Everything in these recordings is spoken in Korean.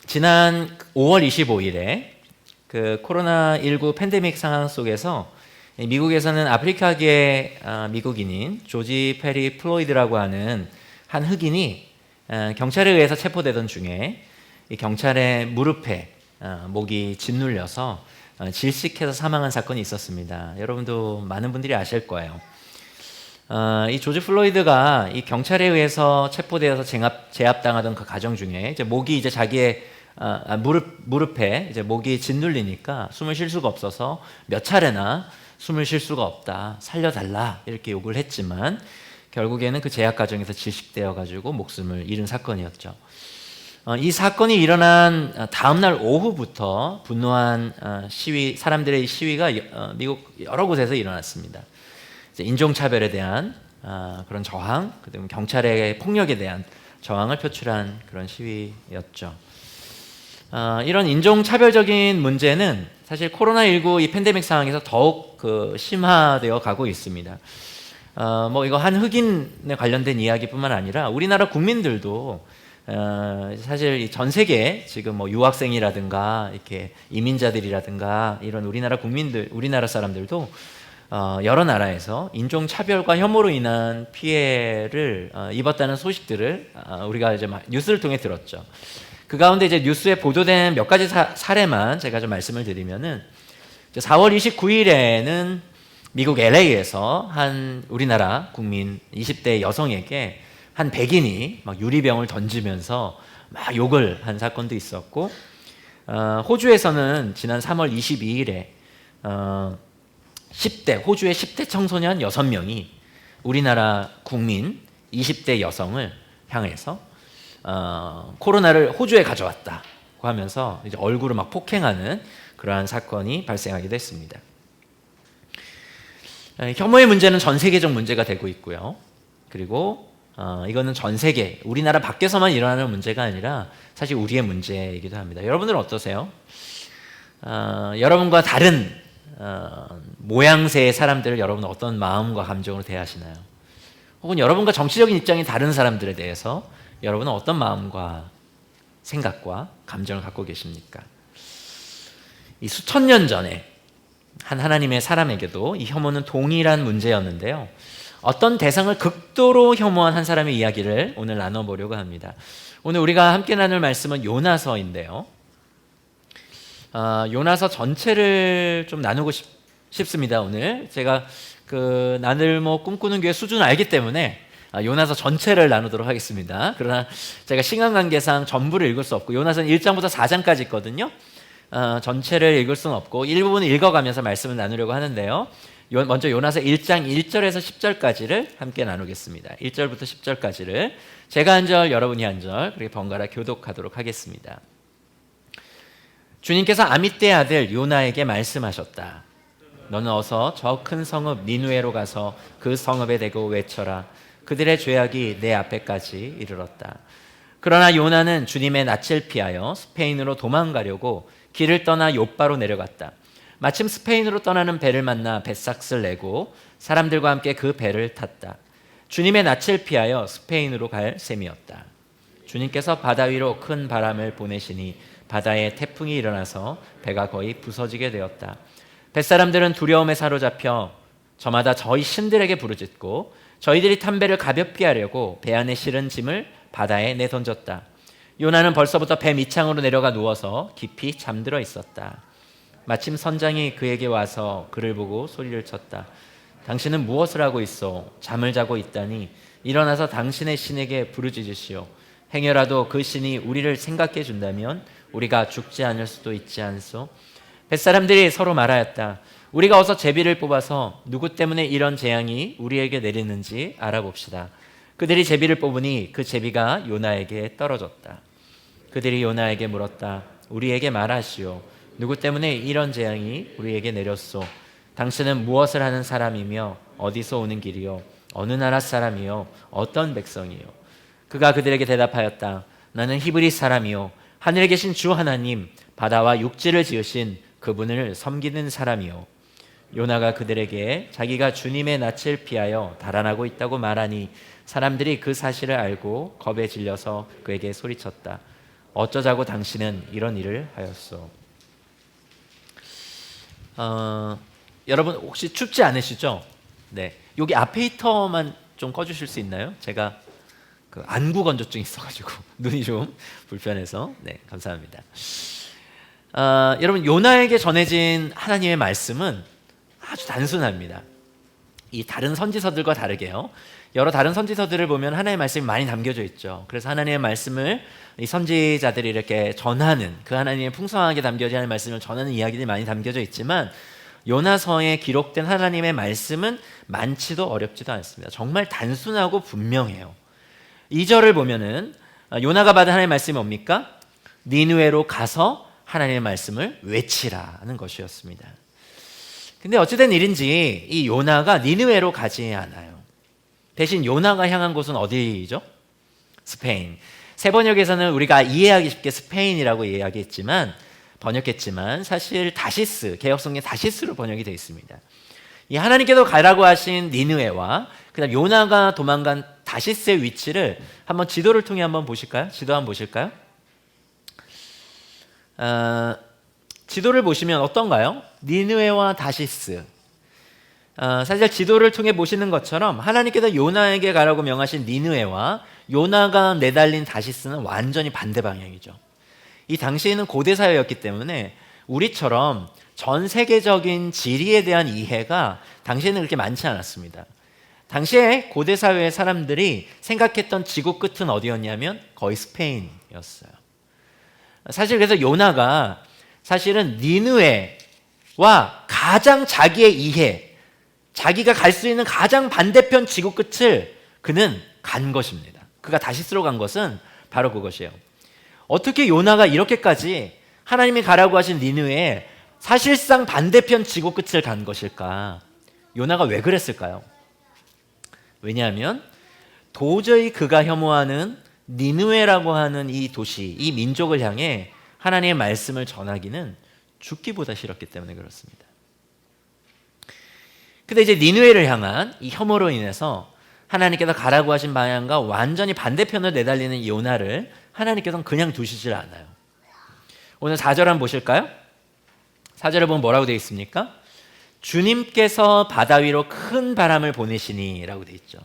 지난 5월 25일에 그 코로나19 팬데믹 상황 속에서 미국에서는 아프리카계 미국인인 조지 페리 플로이드라고 하는 한 흑인이 경찰에 의해서 체포되던 중에 이 경찰의 무릎에 목이 짓눌려서 질식해서 사망한 사건이 있었습니다. 여러분도 많은 분들이 아실 거예요. 이 조지 플로이드가 이 경찰에 의해서 체포되어서 제압당하던 그 과정 중에 이제 목이 이제 자기의 무릎에 이제 목이 짓눌리니까 숨을 쉴 수가 없어서 몇 차례나 숨을 쉴 수가 없다, 살려달라 이렇게 요구를 했지만 결국에는 그 제압 과정에서 질식되어 가지고 목숨을 잃은 사건이었죠. 이 사건이 일어난 다음날 오후부터 분노한 사람들의 시위가 미국 여러 곳에서 일어났습니다. 인종차별에 대한 그런 저항, 그다음에 경찰의 폭력에 대한 저항을 표출한 그런 시위였죠. 이런 인종차별적인 문제는 사실 코로나19 이 팬데믹 상황에서 더욱 심화되어 가고 있습니다. 이거 한 흑인에 관련된 이야기뿐만 아니라 우리나라 국민들도 사실 전 세계 지금 유학생이라든가 이렇게 이민자들이라든가 이런 우리나라 사람들도 여러 나라에서 인종차별과 혐오로 인한 피해를 입었다는 소식들을 우리가 이제 뉴스를 통해 들었죠. 그 가운데 이제 뉴스에 보도된 몇 가지 사례만 제가 좀 말씀을 드리면은 4월 29일에는 미국 LA에서 한 우리나라 국민 20대 여성에게 한 백인이 막 유리병을 던지면서 막 욕을 한 사건도 있었고, 호주에서는 지난 3월 22일에 호주의 10대 청소년 6명이 우리나라 국민 20대 여성을 향해서 코로나를 호주에 가져왔다고 하면서 이제 얼굴을 막 폭행하는 그러한 사건이 발생하기도 했습니다. 혐오의 문제는 전 세계적 문제가 되고 있고요. 그리고 이거는 전 세계, 우리나라 밖에서만 일어나는 문제가 아니라 사실 우리의 문제이기도 합니다. 여러분들은 어떠세요? 여러분과 다른 모양새의 사람들을 여러분은 어떤 마음과 감정으로 대하시나요? 혹은 여러분과 정치적인 입장이 다른 사람들에 대해서 여러분은 어떤 마음과 생각과 감정을 갖고 계십니까? 이 수천 년 전에 한 하나님의 사람에게도 이 혐오는 동일한 문제였는데요. 어떤 대상을 극도로 혐오한 한 사람의 이야기를 오늘 나눠보려고 합니다. 오늘 우리가 함께 나눌 말씀은 요나서인데요. 요나서 전체를 좀 나누고 싶습니다. 오늘 제가 나늘모 꿈꾸는 교회 수준을 알기 때문에 요나서 전체를 나누도록 하겠습니다. 그러나 제가 시간 관계상 전부를 읽을 수 없고, 요나서는 1장부터 4장까지 있거든요. 전체를 읽을 수는 없고 일부분을 읽어가면서 말씀을 나누려고 하는데요. 먼저 요나서 1장 1절에서 10절까지를 함께 나누겠습니다. 1절부터 10절까지를 제가 한 절, 여러분이 한 절, 그렇게 번갈아 교독하도록 하겠습니다. 주님께서 아미떼의 아들 요나에게 말씀하셨다. 너는 어서 저 큰 성읍 니누에로 가서 그 성읍에 대고 외쳐라. 그들의 죄악이 내 앞에까지 이르렀다. 그러나 요나는 주님의 낯을 피하여 스페인으로 도망가려고 길을 떠나 욥바로 내려갔다. 마침 스페인으로 떠나는 배를 만나 뱃삭을 내고 사람들과 함께 그 배를 탔다. 주님의 낯을 피하여 스페인으로 갈 셈이었다. 주님께서 바다 위로 큰 바람을 보내시니 바다에 태풍이 일어나서 배가 거의 부서지게 되었다. 뱃사람들은 두려움에 사로잡혀 저마다 저희 신들에게 부르짖고 저희들이 탄 배를 가볍게 하려고 배 안에 실은 짐을 바다에 내던졌다. 요나는 벌써부터 배 밑창으로 내려가 누워서 깊이 잠들어 있었다. 마침 선장이 그에게 와서 그를 보고 소리를 쳤다. 당신은 무엇을 하고 있소? 잠을 자고 있다니 일어나서 당신의 신에게 부르짖으시오. 행여라도 그 신이 우리를 생각해 준다면 우리가 죽지 않을 수도 있지 않소? 뱃사람들이 서로 말하였다. 우리가 어서 제비를 뽑아서 누구 때문에 이런 재앙이 우리에게 내리는지 알아봅시다. 그들이 제비를 뽑으니 그 제비가 요나에게 떨어졌다. 그들이 요나에게 물었다. 우리에게 말하시오. 누구 때문에 이런 재앙이 우리에게 내렸소? 당신은 무엇을 하는 사람이며 어디서 오는 길이요? 어느 나라 사람이요? 어떤 백성이요? 그가 그들에게 대답하였다. 나는 히브리 사람이요 하늘에 계신 주 하나님 바다와 육지를 지으신 그분을 섬기는 사람이요. 요나가 그들에게 자기가 주님의 낯을 피하여 달아나고 있다고 말하니 사람들이 그 사실을 알고 겁에 질려서 그에게 소리쳤다. 어쩌자고 당신은 이런 일을 하였소. 여러분 혹시 춥지 않으시죠? 네, 여기 앞에 히터만 좀 꺼주실 수 있나요? 제가 그 안구 건조증 있어가지고 눈이 좀 불편해서. 네, 감사합니다. 여러분 요나에게 전해진 하나님의 말씀은 아주 단순합니다. 이 다른 선지서들과 다르게요. 여러 다른 선지서들을 보면 하나님의 말씀이 많이 담겨져 있죠. 그래서 하나님의 말씀을 이 선지자들이 이렇게 전하는, 그 하나님의 풍성하게 담겨진 하나님의 말씀을 전하는 이야기들이 많이 담겨져 있지만, 요나서에 기록된 하나님의 말씀은 많지도 어렵지도 않습니다. 정말 단순하고 분명해요. 2절을 보면은 요나가 받은 하나님의 말씀이 뭡니까? 니느웨로 가서 하나님의 말씀을 외치라는 것이었습니다. 근데 어찌된 일인지 이 요나가 니느웨로 가지 않아요. 대신 요나가 향한 곳은 어디죠? 스페인. 세 번역에서는 우리가 이해하기 쉽게 스페인이라고 번역했지만 사실 다시스, 개역성경 다시스로 번역이 되어 있습니다. 이 하나님께서 가라고 하신 니느웨와 그다음 요나가 도망간 다시스의 위치를 한번 지도를 통해 한번 보실까요? 지도 한번 보실까요? 지도를 보시면 어떤가요? 니느웨와 다시스. 사실 지도를 통해 보시는 것처럼 하나님께서 요나에게 가라고 명하신 니느웨와 요나가 내달린 다시스는 완전히 반대 방향이죠. 이 당시에는 고대 사회였기 때문에 우리처럼 전 세계적인 지리에 대한 이해가 당시에는 그렇게 많지 않았습니다. 당시에 고대 사회의 사람들이 생각했던 지구 끝은 어디였냐면 거의 스페인이었어요. 사실 그래서 요나가 사실은 니느웨와 가장 자기의 이해, 자기가 갈 수 있는 가장 반대편 지구 끝을 그는 간 것입니다. 그가 다시스로 간 것은 바로 그것이에요. 어떻게 요나가 이렇게까지 하나님이 가라고 하신 니느웨에 사실상 반대편 지구 끝을 간 것일까? 요나가 왜 그랬을까요? 왜냐하면 도저히 그가 혐오하는 니느웨라고 하는 이 도시, 이 민족을 향해 하나님의 말씀을 전하기는 죽기보다 싫었기 때문에 그렇습니다. 근데 이제 니느웨를 향한 이 혐오로 인해서 하나님께서 가라고 하신 방향과 완전히 반대편을 내달리는 요나를 하나님께서는 그냥 두시질 않아요. 오늘 4절 한번 보실까요? 4절에 보면 뭐라고 되어 있습니까? 주님께서 바다 위로 큰 바람을 보내시니 라고 되어 있죠.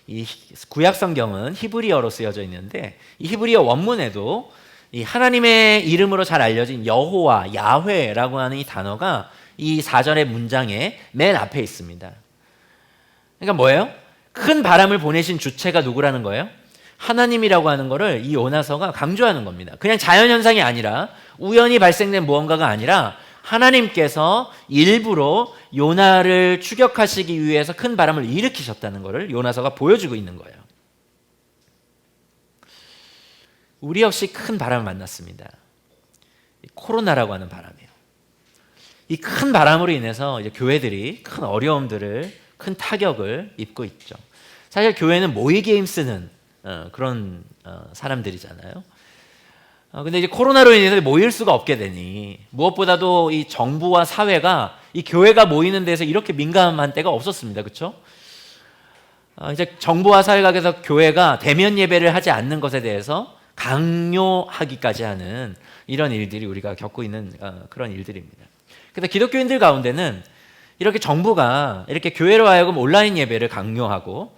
이 구약 성경은 히브리어로 쓰여져 있는데 이 히브리어 원문에도 이 하나님의 이름으로 잘 알려진 여호와, 야훼라고 하는 이 단어가 이 4절의 문장의 맨 앞에 있습니다. 그러니까 뭐예요? 큰 바람을 보내신 주체가 누구라는 거예요? 하나님이라고 하는 거를 이 요나서가 강조하는 겁니다. 그냥 자연현상이 아니라 우연히 발생된 무언가가 아니라 하나님께서 일부러 요나를 추격하시기 위해서 큰 바람을 일으키셨다는 것을 요나서가 보여주고 있는 거예요. 우리 역시 큰 바람을 만났습니다. 코로나라고 하는 바람이에요. 이 큰 바람으로 인해서 이제 교회들이 큰 어려움들을, 큰 타격을 입고 있죠. 사실 교회는 모이게 힘쓰는 그런 사람들이잖아요. 근데 이제 코로나로 인해서 모일 수가 없게 되니 무엇보다도 이 정부와 사회가 이 교회가 모이는 데서 이렇게 민감한 때가 없었습니다. 그렇죠? 이제 정부와 사회가 그래서 교회가 대면 예배를 하지 않는 것에 대해서 강요하기까지 하는 이런 일들이 우리가 겪고 있는 그런 일들입니다. 그래서 기독교인들 가운데는 이렇게 정부가 이렇게 교회로 하여금 온라인 예배를 강요하고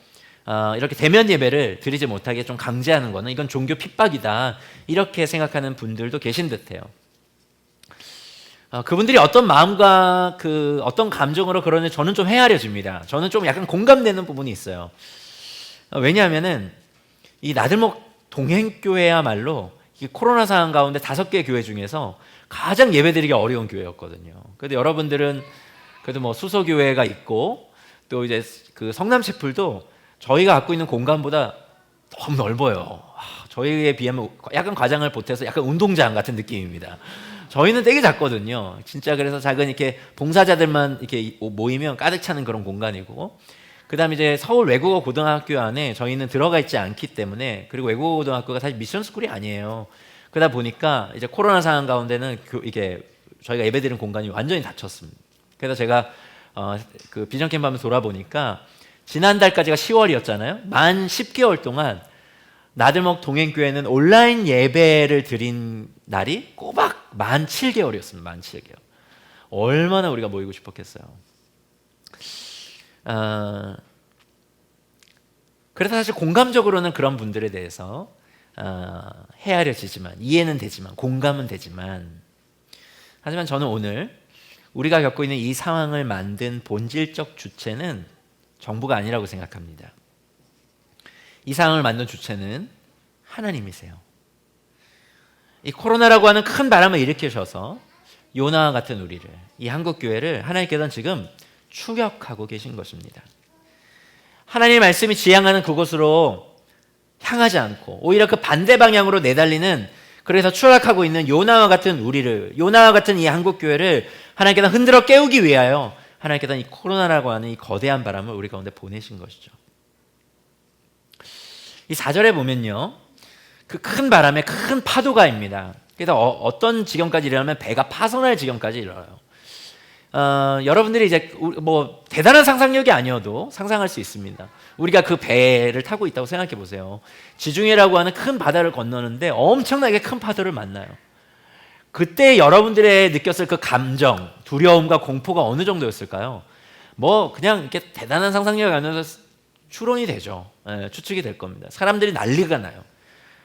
이렇게 대면 예배를 드리지 못하게 좀 강제하는 거는 이건 종교 핍박이다 이렇게 생각하는 분들도 계신 듯해요. 그분들이 어떤 마음과 어떤 감정으로 그러는지 저는 좀 헤아려집니다. 저는 좀 약간 공감되는 부분이 있어요. 왜냐하면은 이 나들목 동행교회야말로 이 코로나 상황 가운데 5개 교회 중에서 가장 예배드리기 어려운 교회였거든요. 그런데 여러분들은 그래도 뭐 수소교회가 있고 또 이제 그 성남채플도 저희가 갖고 있는 공간보다 너무 넓어요. 저희에 비하면 약간 과장을 보태서 약간 운동장 같은 느낌입니다. 저희는 되게 작거든요. 진짜 그래서 작은 이렇게 봉사자들만 이렇게 모이면 가득 차는 그런 공간이고, 그다음에 이제 서울 외국어 고등학교 안에 저희는 들어가 있지 않기 때문에, 그리고 외국어 고등학교가 사실 미션 스쿨이 아니에요. 그러다 보니까 이제 코로나 상황 가운데는 이게 저희가 예배드리는 공간이 완전히 닫혔습니다. 그래서 제가 그 비전 캠프 한번 돌아보니까 지난달까지가 10월이었잖아요. 만 10개월 동안 나들목 동행교회는 온라인 예배를 드린 날이 꼬박 만 7개월이었습니다. 만 7개월. 얼마나 우리가 모이고 싶었겠어요. 그래서 사실 공감적으로는 그런 분들에 대해서 헤아려지지만, 이해는 되지만, 공감은 되지만, 하지만 저는 오늘 우리가 겪고 있는 이 상황을 만든 본질적 주체는 정부가 아니라고 생각합니다. 이 상황을 만든 주체는 하나님이세요. 이 코로나라고 하는 큰 바람을 일으키셔서 요나와 같은 우리를, 이 한국교회를 하나님께서는 지금 추격하고 계신 것입니다. 하나님의 말씀이 지향하는 그곳으로 향하지 않고 오히려 그 반대 방향으로 내달리는, 그래서 추락하고 있는 요나와 같은 우리를, 요나와 같은 이 한국교회를 하나님께서 흔들어 깨우기 위하여 하나님께서 이 코로나라고 하는 이 거대한 바람을 우리 가운데 보내신 것이죠. 이 4절에 보면요, 그 큰 바람에 큰 파도가입니다. 그래서 어떤 지경까지 이르냐면 배가 파손할 지경까지 이르러요. 여러분들이 이제 뭐 대단한 상상력이 아니어도 상상할 수 있습니다. 우리가 그 배를 타고 있다고 생각해 보세요. 지중해라고 하는 큰 바다를 건너는데 엄청나게 큰 파도를 만나요. 그때 여러분들의 느꼈을 그 감정, 두려움과 공포가 어느 정도였을까요? 뭐 그냥 이렇게 대단한 상상력이 아니어서 추론이 되죠. 추측이 될 겁니다. 사람들이 난리가 나요.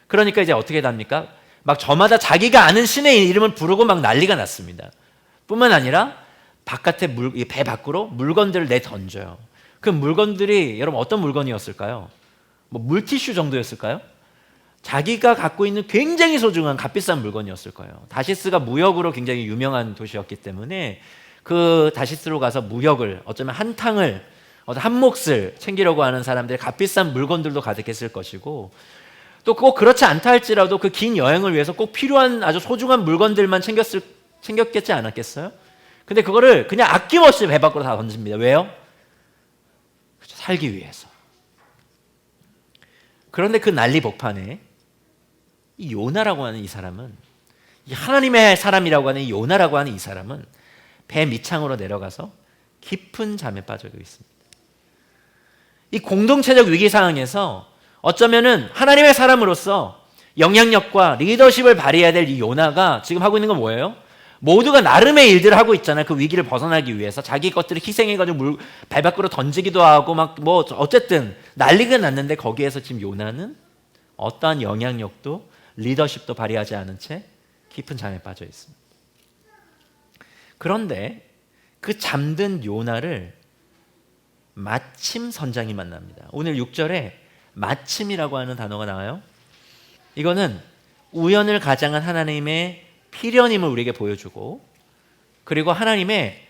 그러니까 이제 어떻게 답니까? 막 저마다 자기가 아는 신의 이름을 부르고 막 난리가 났습니다. 뿐만 아니라 바깥에 배 밖으로 물건들을 내던져요. 그 물건들이 여러분 어떤 물건이었을까요? 뭐 물티슈 정도였을까요? 자기가 갖고 있는 굉장히 소중한 값비싼 물건이었을 거예요. 다시스가 무역으로 굉장히 유명한 도시였기 때문에 그 다시스로 가서 무역을, 어쩌면 한탕을, 한 몫을 챙기려고 하는 사람들의 값비싼 물건들도 가득했을 것이고, 또 꼭 그렇지 않다 할지라도 그 긴 여행을 위해서 꼭 필요한 아주 소중한 물건들만 챙겼겠지 않았겠어요? 근데 그거를 그냥 아낌없이 배 밖으로 다 던집니다. 왜요? 살기 위해서. 그런데 그 난리 복판에 이 요나라고 하는 이 사람은, 이 하나님의 사람이라고 하는 이 요나라고 하는 이 사람은 배 밑창으로 내려가서 깊은 잠에 빠져 있습니다. 이 공동체적 위기 상황에서 어쩌면은 하나님의 사람으로서 영향력과 리더십을 발휘해야 될 이 요나가 지금 하고 있는 건 뭐예요? 모두가 나름의 일들을 하고 있잖아요. 그 위기를 벗어나기 위해서 자기 것들을 희생해가지고 배 밖으로 던지기도 하고 막 뭐 어쨌든 난리가 났는데, 거기에서 지금 요나는 어떠한 영향력도 리더십도 발휘하지 않은 채 깊은 잠에 빠져 있습니다. 그런데 그 잠든 요나를 마침 선장이 만납니다. 오늘 6절에 마침이라고 하는 단어가 나와요. 이거는 우연을 가장한 하나님의 필연임을 우리에게 보여주고, 그리고 하나님의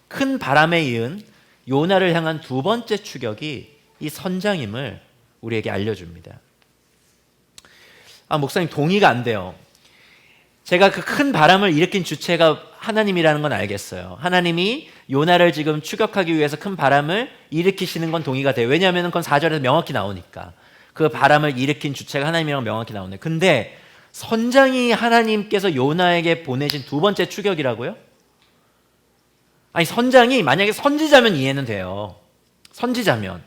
큰 바람에 이은 요나를 향한 두 번째 추격이 이 선장임을 우리에게 알려줍니다. 목사님 동의가 안 돼요. 제가 그 큰 바람을 일으킨 주체가 하나님이라는 건 알겠어요. 하나님이 요나를 지금 추격하기 위해서 큰 바람을 일으키시는 건 동의가 돼요. 왜냐하면 그건 4절에서 명확히 나오니까. 그 바람을 일으킨 주체가 하나님이라고 명확히 나오네. 근데 선장이 하나님께서 요나에게 보내신 두 번째 추격이라고요? 아니, 선장이 만약에 선지자면 이해는 돼요. 선지자면.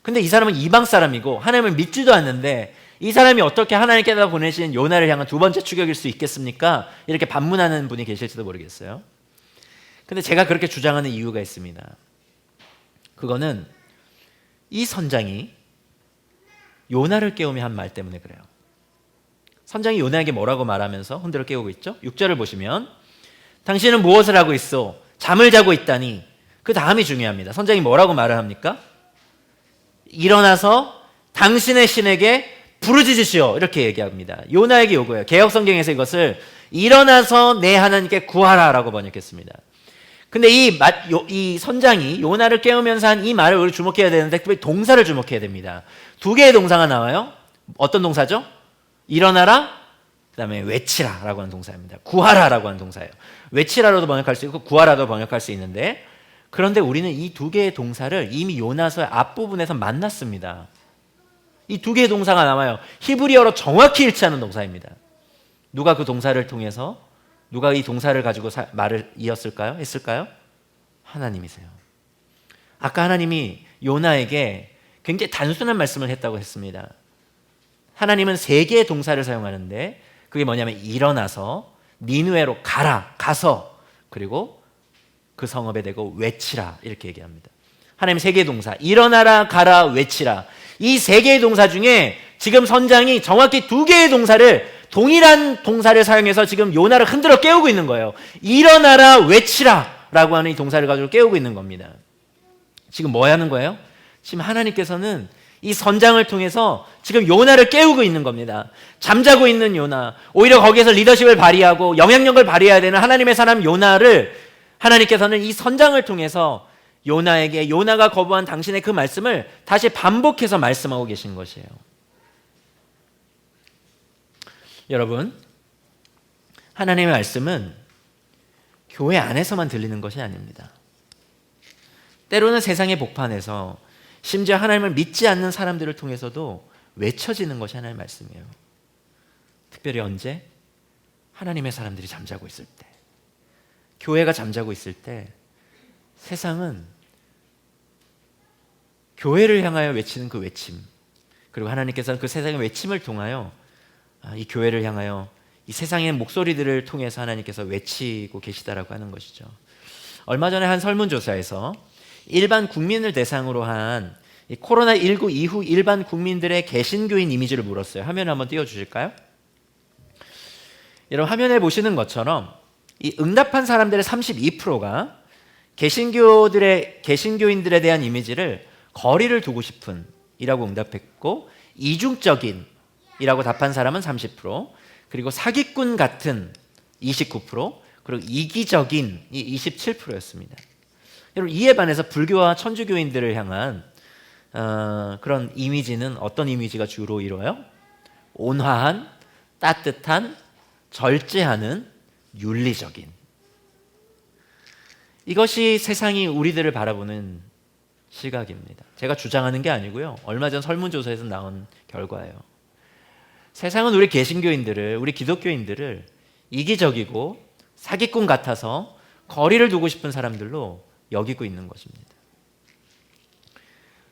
근데 이 사람은 이방 사람이고 하나님을 믿지도 않는데 이 사람이 어떻게 하나님께서 보내신 요나를 향한 두 번째 추격일 수 있겠습니까? 이렇게 반문하는 분이 계실지도 모르겠어요. 근데 제가 그렇게 주장하는 이유가 있습니다. 그거는 이 선장이 요나를 깨우며 한 말 때문에 그래요. 선장이 요나에게 뭐라고 말하면서 흔들어 깨우고 있죠? 6절을 보시면 당신은 무엇을 하고 있어? 잠을 자고 있다니. 그 다음이 중요합니다. 선장이 뭐라고 말을 합니까? 일어나서 당신의 신에게 부르짖으시오, 이렇게 얘기합니다. 요나에게 요구해요. 개역성경에서 이것을 일어나서 내 하나님께 구하라 라고 번역했습니다. 근데 이 선장이 요나를 깨우면서 한 이 말을 우리 주목해야 되는데 특별히 동사를 주목해야 됩니다. 두 개의 동사가 나와요. 어떤 동사죠? 일어나라, 그 다음에 외치라 라고 하는 동사입니다. 구하라 라고 하는 동사예요. 외치라로도 번역할 수 있고 구하라도 번역할 수 있는데, 그런데 우리는 이 두 개의 동사를 이미 요나서의 앞부분에서 만났습니다. 이 두 개의 동사가 나와요. 히브리어로 정확히 일치하는 동사입니다. 누가 그 동사를 통해서, 누가 이 동사를 가지고 말을 이었을까요? 했을까요? 하나님이세요. 아까 하나님이 요나에게 굉장히 단순한 말씀을 했다고 했습니다. 하나님은 세 개의 동사를 사용하는데 그게 뭐냐면 일어나서 니느웨로 가서 그리고 그 성읍에 대고 외치라 이렇게 얘기합니다. 하나님 세 개의 동사 일어나라 가라 외치라 이 세 개의 동사 중에 지금 선장이 정확히 두 개의 동사를 동일한 동사를 사용해서 지금 요나를 흔들어 깨우고 있는 거예요. 일어나라 외치라 라고 하는 이 동사를 가지고 깨우고 있는 겁니다. 지금 뭐 하는 거예요? 지금 하나님께서는 이 선장을 통해서 지금 요나를 깨우고 있는 겁니다. 잠자고 있는 요나, 오히려 거기에서 리더십을 발휘하고 영향력을 발휘해야 되는 하나님의 사람 요나를 하나님께서는 이 선장을 통해서 요나에게 요나가 거부한 당신의 그 말씀을 다시 반복해서 말씀하고 계신 것이에요. 여러분, 하나님의 말씀은 교회 안에서만 들리는 것이 아닙니다. 때로는 세상의 복판에서 심지어 하나님을 믿지 않는 사람들을 통해서도 외쳐지는 것이 하나님의 말씀이에요. 특별히 언제? 하나님의 사람들이 잠자고 있을 때, 교회가 잠자고 있을 때 세상은 교회를 향하여 외치는 그 외침, 그리고 하나님께서는 그 세상의 외침을 통하여 이 교회를 향하여 이 세상의 목소리들을 통해서 하나님께서 외치고 계시다라고 하는 것이죠. 얼마 전에 한 설문조사에서 일반 국민을 대상으로 한 이 코로나19 이후 일반 국민들의 개신교인 이미지를 물었어요. 화면에 한번 띄워주실까요? 여러분, 화면에 보시는 것처럼 이 응답한 사람들의 32%가 개신교인들에 대한 이미지를 거리를 두고 싶은 이라고 응답했고, 이중적인 이라고 답한 사람은 30%, 그리고 사기꾼 같은 29%, 그리고 이기적인 이 27%였습니다. 여러분, 이에 반해서 불교와 천주교인들을 향한 그런 이미지는 어떤 이미지가 주로 이루어요? 온화한, 따뜻한, 절제하는, 윤리적인. 이것이 세상이 우리들을 바라보는 시각입니다. 제가 주장하는 게 아니고요, 얼마 전 설문조사에서 나온 결과예요. 세상은 우리 개신교인들을, 우리 기독교인들을 이기적이고 사기꾼 같아서 거리를 두고 싶은 사람들로 여기고 있는 것입니다.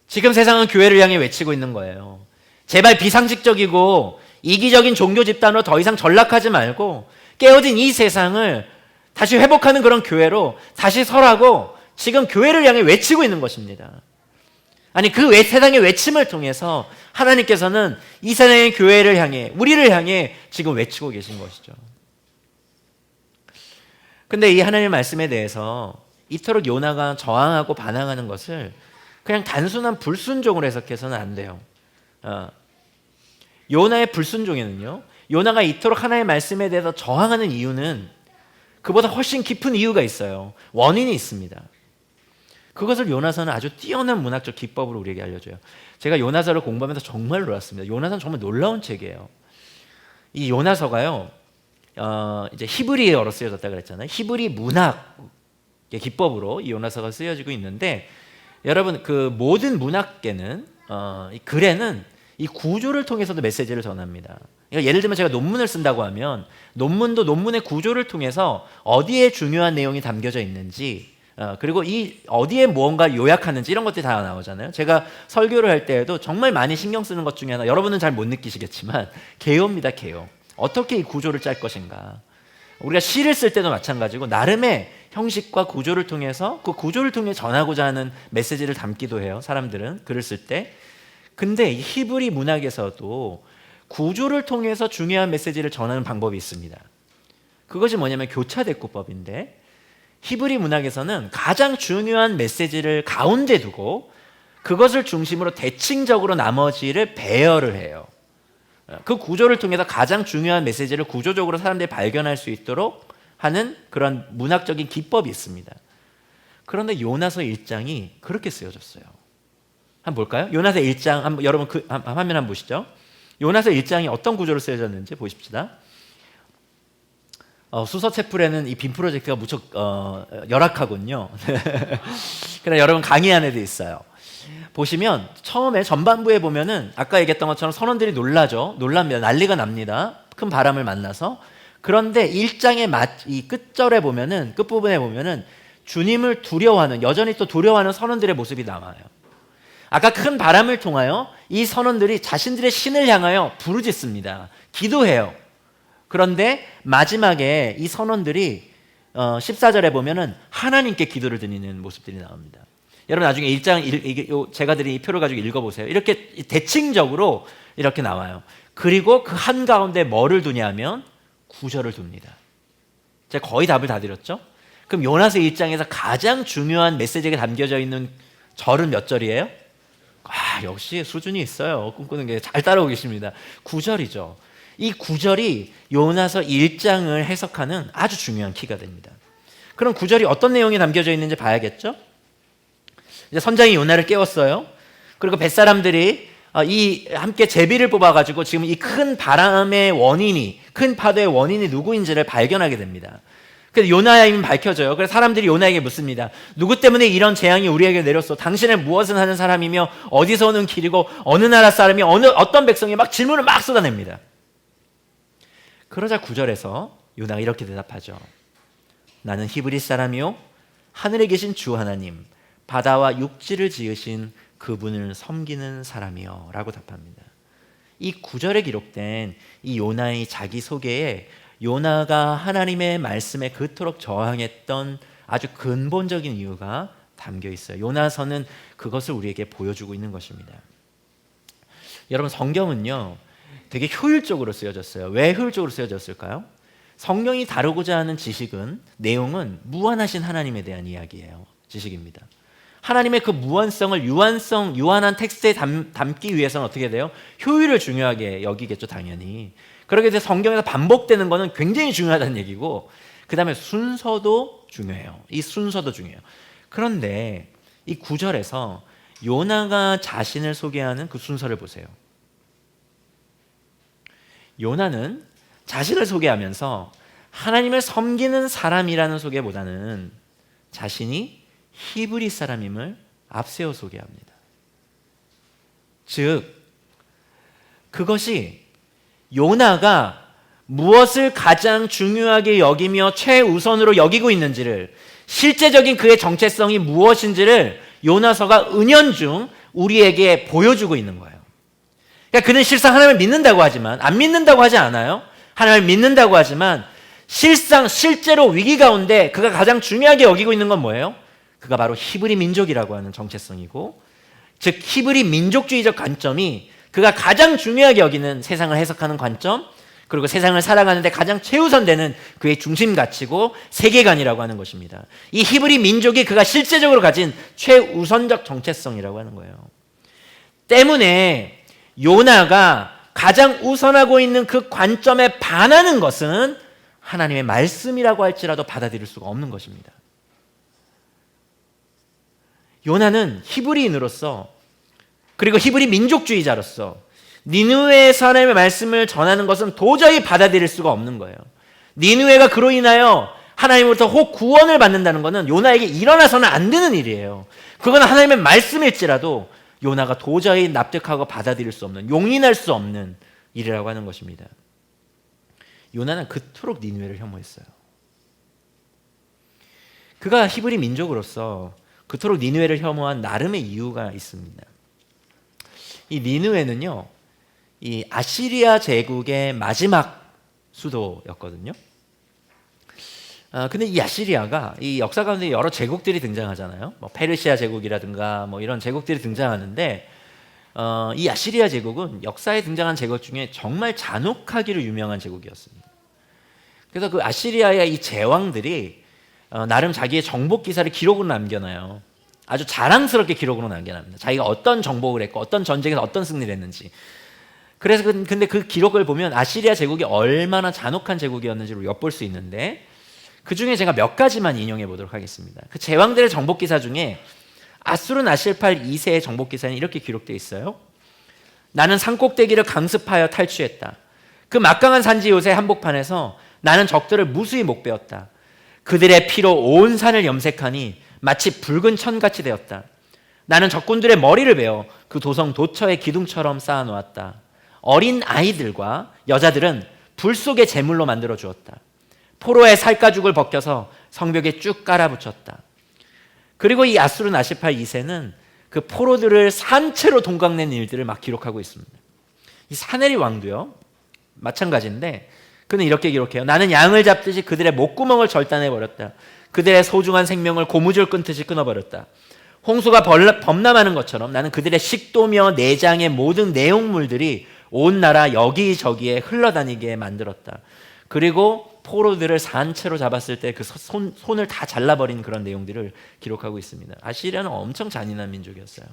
지금 세상은 교회를 향해 외치고 있는 거예요. 제발 비상식적이고 이기적인 종교 집단으로 더 이상 전락하지 말고 깨어진 이 세상을 다시 회복하는 그런 교회로 다시 서라고 지금 교회를 향해 외치고 있는 것입니다. 아니, 그 세상의 외침을 통해서 하나님께서는 이 세상의 교회를 향해, 우리를 향해 지금 외치고 계신 것이죠. 근데 이 하나님의 말씀에 대해서 이토록 요나가 저항하고 반항하는 것을 그냥 단순한 불순종으로 해석해서는 안 돼요. 요나의 불순종에는요, 요나가 이토록 하나님의 말씀에 대해서 저항하는 이유는 그보다 훨씬 깊은 이유가 있어요. 원인이 있습니다. 그것을 요나서는 아주 뛰어난 문학적 기법으로 우리에게 알려줘요. 제가 요나서를 공부하면서 정말 놀랐습니다. 요나서는 정말 놀라운 책이에요. 이 요나서가요, 이제 히브리어로 쓰여졌다 그랬잖아요. 히브리 문학의 기법으로 이 요나서가 쓰여지고 있는데, 여러분, 그 모든 문학계는 이 글에는 이 구조를 통해서도 메시지를 전합니다. 그러니까 예를 들면 제가 논문을 쓴다고 하면 논문도 논문의 구조를 통해서 어디에 중요한 내용이 담겨져 있는지, 그리고 이 어디에 무언가 요약하는지 이런 것들이 다 나오잖아요. 제가 설교를 할 때에도 정말 많이 신경 쓰는 것 중에 하나, 여러분은 잘 못 느끼시겠지만 개요입니다. 개요. 어떻게 이 구조를 짤 것인가. 우리가 시를 쓸 때도 마찬가지고 나름의 형식과 구조를 통해서 그 구조를 통해 전하고자 하는 메시지를 담기도 해요. 사람들은 글을 쓸 때. 근데 이 히브리 문학에서도 구조를 통해서 중요한 메시지를 전하는 방법이 있습니다. 그것이 뭐냐면 교차대꾸법인데, 히브리 문학에서는 가장 중요한 메시지를 가운데 두고 그것을 중심으로 대칭적으로 나머지를 배열을 해요. 그 구조를 통해서 가장 중요한 메시지를 구조적으로 사람들이 발견할 수 있도록 하는 그런 문학적인 기법이 있습니다. 그런데 요나서 1장이 그렇게 쓰여졌어요. 한번 볼까요? 요나서 1장, 여러분 화면 한번 보시죠. 요나서 1장이 어떤 구조로 쓰여졌는지 보십시다. 수서체풀에는 이 빔 프로젝트가 무척 열악하군요. 그래, 여러분 강의 안에도 있어요. 보시면 처음에 전반부에 보면은 아까 얘기했던 것처럼 선원들이 놀랍니다. 난리가 납니다. 큰 바람을 만나서. 그런데 1장의 이 끝절에 보면은, 끝부분에 보면은 주님을 두려워하는, 여전히 또 두려워하는 선원들의 모습이 나와요. 아까 큰 바람을 통하여 이 선원들이 자신들의 신을 향하여 부르짖습니다. 기도해요. 그런데 마지막에 이 선원들이 14절에 보면은 하나님께 기도를 드리는 모습들이 나옵니다. 여러분 나중에 1장 제가 드린 이 표를 가지고 읽어보세요. 이렇게 대칭적으로 이렇게 나와요. 그리고 그 한가운데 뭐를 두냐면 9절을 둡니다. 제가 거의 답을 다 드렸죠? 그럼 요나서 1장에서 가장 중요한 메시지가 담겨져 있는 절은 몇 절이에요? 역시 수준이 있어요. 꿈꾸는 게 잘 따라오고 계십니다. 9절이죠. 이 9절이 요나서 1장을 해석하는 아주 중요한 키가 됩니다. 그럼 9절이 어떤 내용이 담겨져 있는지 봐야겠죠? 이제 선장이 요나를 깨웠어요. 그리고 뱃사람들이 함께 제비를 뽑아가지고 지금 이 큰 바람의 원인이, 큰 파도의 원인이 누구인지를 발견하게 됩니다. 그래서 요나의 힘이 밝혀져요. 그래서 사람들이 요나에게 묻습니다. 누구 때문에 이런 재앙이 우리에게 내렸어? 당신은 무엇을 하는 사람이며 어디서 오는 길이고 어느 나라 사람이 어떤 백성이 막 질문을 막 쏟아냅니다. 그러자 9절에서 요나가 이렇게 대답하죠. 나는 히브리 사람이요 하늘에 계신 주 하나님 바다와 육지를 지으신 그분을 섬기는 사람이요 라고 답합니다. 이 9절에 기록된 이 요나의 자기소개에 요나가 하나님의 말씀에 그토록 저항했던 아주 근본적인 이유가 담겨 있어요. 요나서는 그것을 우리에게 보여주고 있는 것입니다. 여러분 성경은요 되게 효율적으로 쓰여졌어요. 왜 효율적으로 쓰여졌을까요? 성경이 다루고자 하는 지식은, 내용은 무한하신 하나님에 대한 이야기예요. 지식입니다. 하나님의 그 무한성을 유한한 텍스트에 담기 위해서는 어떻게 돼요? 효율을 중요하게 여기겠죠, 당연히. 그렇게 돼서 성경에서 반복되는 것은 굉장히 중요하다는 얘기고, 그 다음에 순서도 중요해요. 이 순서도 중요해요. 그런데 이 9절에서 요나가 자신을 소개하는 그 순서를 보세요. 요나는 자신을 소개하면서 하나님을 섬기는 사람이라는 소개보다는 자신이 히브리 사람임을 앞세워 소개합니다. 즉, 그것이 요나가 무엇을 가장 중요하게 여기며 최우선으로 여기고 있는지를, 실제적인 그의 정체성이 무엇인지를 요나서가 은연중 우리에게 보여주고 있는 거예요. 그러니까 그는 실상 하나님을 믿는다고 하지만, 안 믿는다고 하지 않아요. 하나님을 믿는다고 하지만 실제로 위기 가운데 그가 가장 중요하게 여기고 있는 건 뭐예요? 그가 바로 히브리 민족이라고 하는 정체성이고, 즉 히브리 민족주의적 관점이 그가 가장 중요하게 여기는 세상을 해석하는 관점, 그리고 세상을 살아가는데 가장 최우선되는 그의 중심 가치고 세계관이라고 하는 것입니다. 이 히브리 민족이 그가 실제적으로 가진 최우선적 정체성이라고 하는 거예요. 때문에 요나가 가장 우선하고 있는 그 관점에 반하는 것은 하나님의 말씀이라고 할지라도 받아들일 수가 없는 것입니다. 요나는 히브리인으로서, 그리고 히브리 민족주의자로서 니느웨에서 하나님의 말씀을 전하는 것은 도저히 받아들일 수가 없는 거예요. 니느웨가 그로 인하여 하나님으로부터 혹 구원을 받는다는 것은 요나에게 일어나서는 안 되는 일이에요. 그건 하나님의 말씀일지라도 요나가 도저히 납득하고 받아들일 수 없는, 용인할 수 없는 일이라고 하는 것입니다. 요나는 그토록 니느웨를 혐오했어요. 그가 히브리 민족으로서 그토록 니느웨를 혐오한 나름의 이유가 있습니다. 이 니느웨는요, 이 아시리아 제국의 마지막 수도였거든요. 근데 이 아시리아가 이 역사 가운데 여러 제국들이 등장하잖아요. 뭐 페르시아 제국이라든가 뭐 이런 제국들이 등장하는데, 이 아시리아 제국은 역사에 등장한 제국 중에 정말 잔혹하기로 유명한 제국이었습니다. 그래서 그 아시리아의 이 제왕들이 나름 자기의 정복 기사를 기록으로 남겨놔요. 아주 자랑스럽게 기록으로 남겨납니다. 자기가 어떤 정복을 했고 어떤 전쟁에서 어떤 승리를 했는지. 그래서 근데 그 기록을 보면 아시리아 제국이 얼마나 잔혹한 제국이었는지를 엿볼 수 있는데, 그 중에 제가 몇 가지만 인용해 보도록 하겠습니다. 그 제왕들의 정복 기사 중에 아수르나실팔 2세의 정복 기사는 이렇게 기록되어 있어요. 나는 산꼭대기를 강습하여 탈취했다. 그 막강한 산지 요새 한복판에서 나는 적들을 무수히 목베었다. 그들의 피로 온 산을 염색하니 마치 붉은 천같이 되었다. 나는 적군들의 머리를 베어 그 도성 도처의 기둥처럼 쌓아놓았다. 어린 아이들과 여자들은 불 속에 제물로 만들어 주었다. 포로의 살가죽을 벗겨서 성벽에 쭉 깔아붙였다. 그리고 이 아수르나시팔 2세는 그 포로들을 산채로 동강낸 일들을 막 기록하고 있습니다. 이 사내리 왕도요, 마찬가지인데 그는 이렇게 기록해요. 나는 양을 잡듯이 그들의 목구멍을 절단해버렸다. 그들의 소중한 생명을 고무줄 끊듯이 끊어버렸다. 홍수가 범람하는 것처럼 나는 그들의 식도며 내장의 모든 내용물들이 온 나라 여기저기에 흘러다니게 만들었다. 그리고 포로들을 산채로 잡았을 때 그 손을 다 잘라버린 그런 내용들을 기록하고 있습니다. 아시리아는 엄청 잔인한 민족이었어요.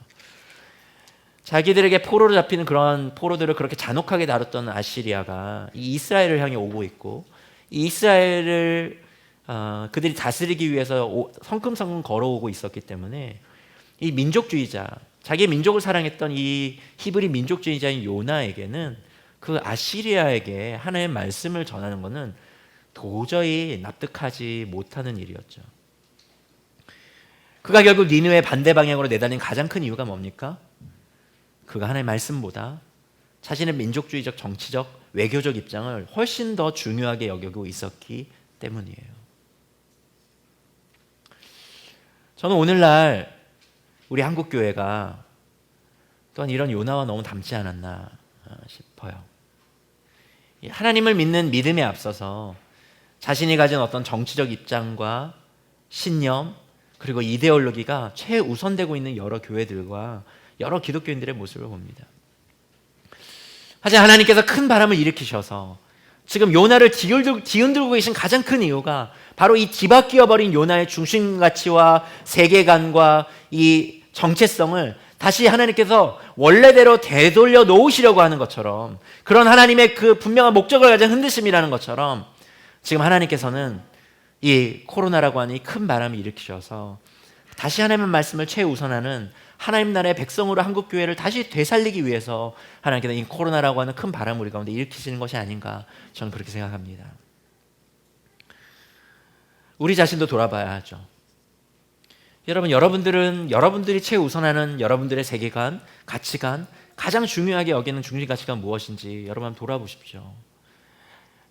자기들에게 포로로 잡히는 그런 포로들을 그렇게 잔혹하게 다뤘던 아시리아가 이 이스라엘을 향해 오고 있고, 이 이스라엘을 그들이 다스리기 위해서 성큼성큼 걸어오고 있었기 때문에 이 민족주의자, 자기의 민족을 사랑했던 이 히브리 민족주의자인 요나에게는 그 아시리아에게 하나님의 말씀을 전하는 것은 도저히 납득하지 못하는 일이었죠. 그가 결국 니느웨 반대 방향으로 내다닌 가장 큰 이유가 뭡니까? 그가 하나님의 말씀보다 자신의 민족주의적, 정치적, 외교적 입장을 훨씬 더 중요하게 여기고 있었기 때문이에요. 저는 오늘날 우리 한국교회가 또한 이런 요나와 너무 닮지 않았나 싶어요. 하나님을 믿는 믿음에 앞서서 자신이 가진 어떤 정치적 입장과 신념 그리고 이데올로기가 최우선되고 있는 여러 교회들과 여러 기독교인들의 모습을 봅니다. 하지만 하나님께서 큰 바람을 일으키셔서 지금 요나를 뒤흔들고 계신 가장 큰 이유가 바로 이 뒤바뀌어버린 요나의 중심 가치와 세계관과 이 정체성을 다시 하나님께서 원래대로 되돌려 놓으시려고 하는 것처럼, 그런 하나님의 그 분명한 목적을 가진 흔드심이라는 것처럼 지금 하나님께서는 이 코로나라고 하는 이 큰 바람을 일으키셔서 다시 하나님의 말씀을 최우선하는 하나님 나라의 백성으로 한국교회를 다시 되살리기 위해서 하나님께서 이 코로나라고 하는 큰 바람을 우리 가운데 일으키시는 것이 아닌가, 저는 그렇게 생각합니다. 우리 자신도 돌아봐야 하죠. 여러분, 여러분들은 여러분들이 최우선하는 여러분들의 세계관, 가치관, 가장 중요하게 여기는 중심 가치관 무엇인지 여러분 한번 돌아보십시오.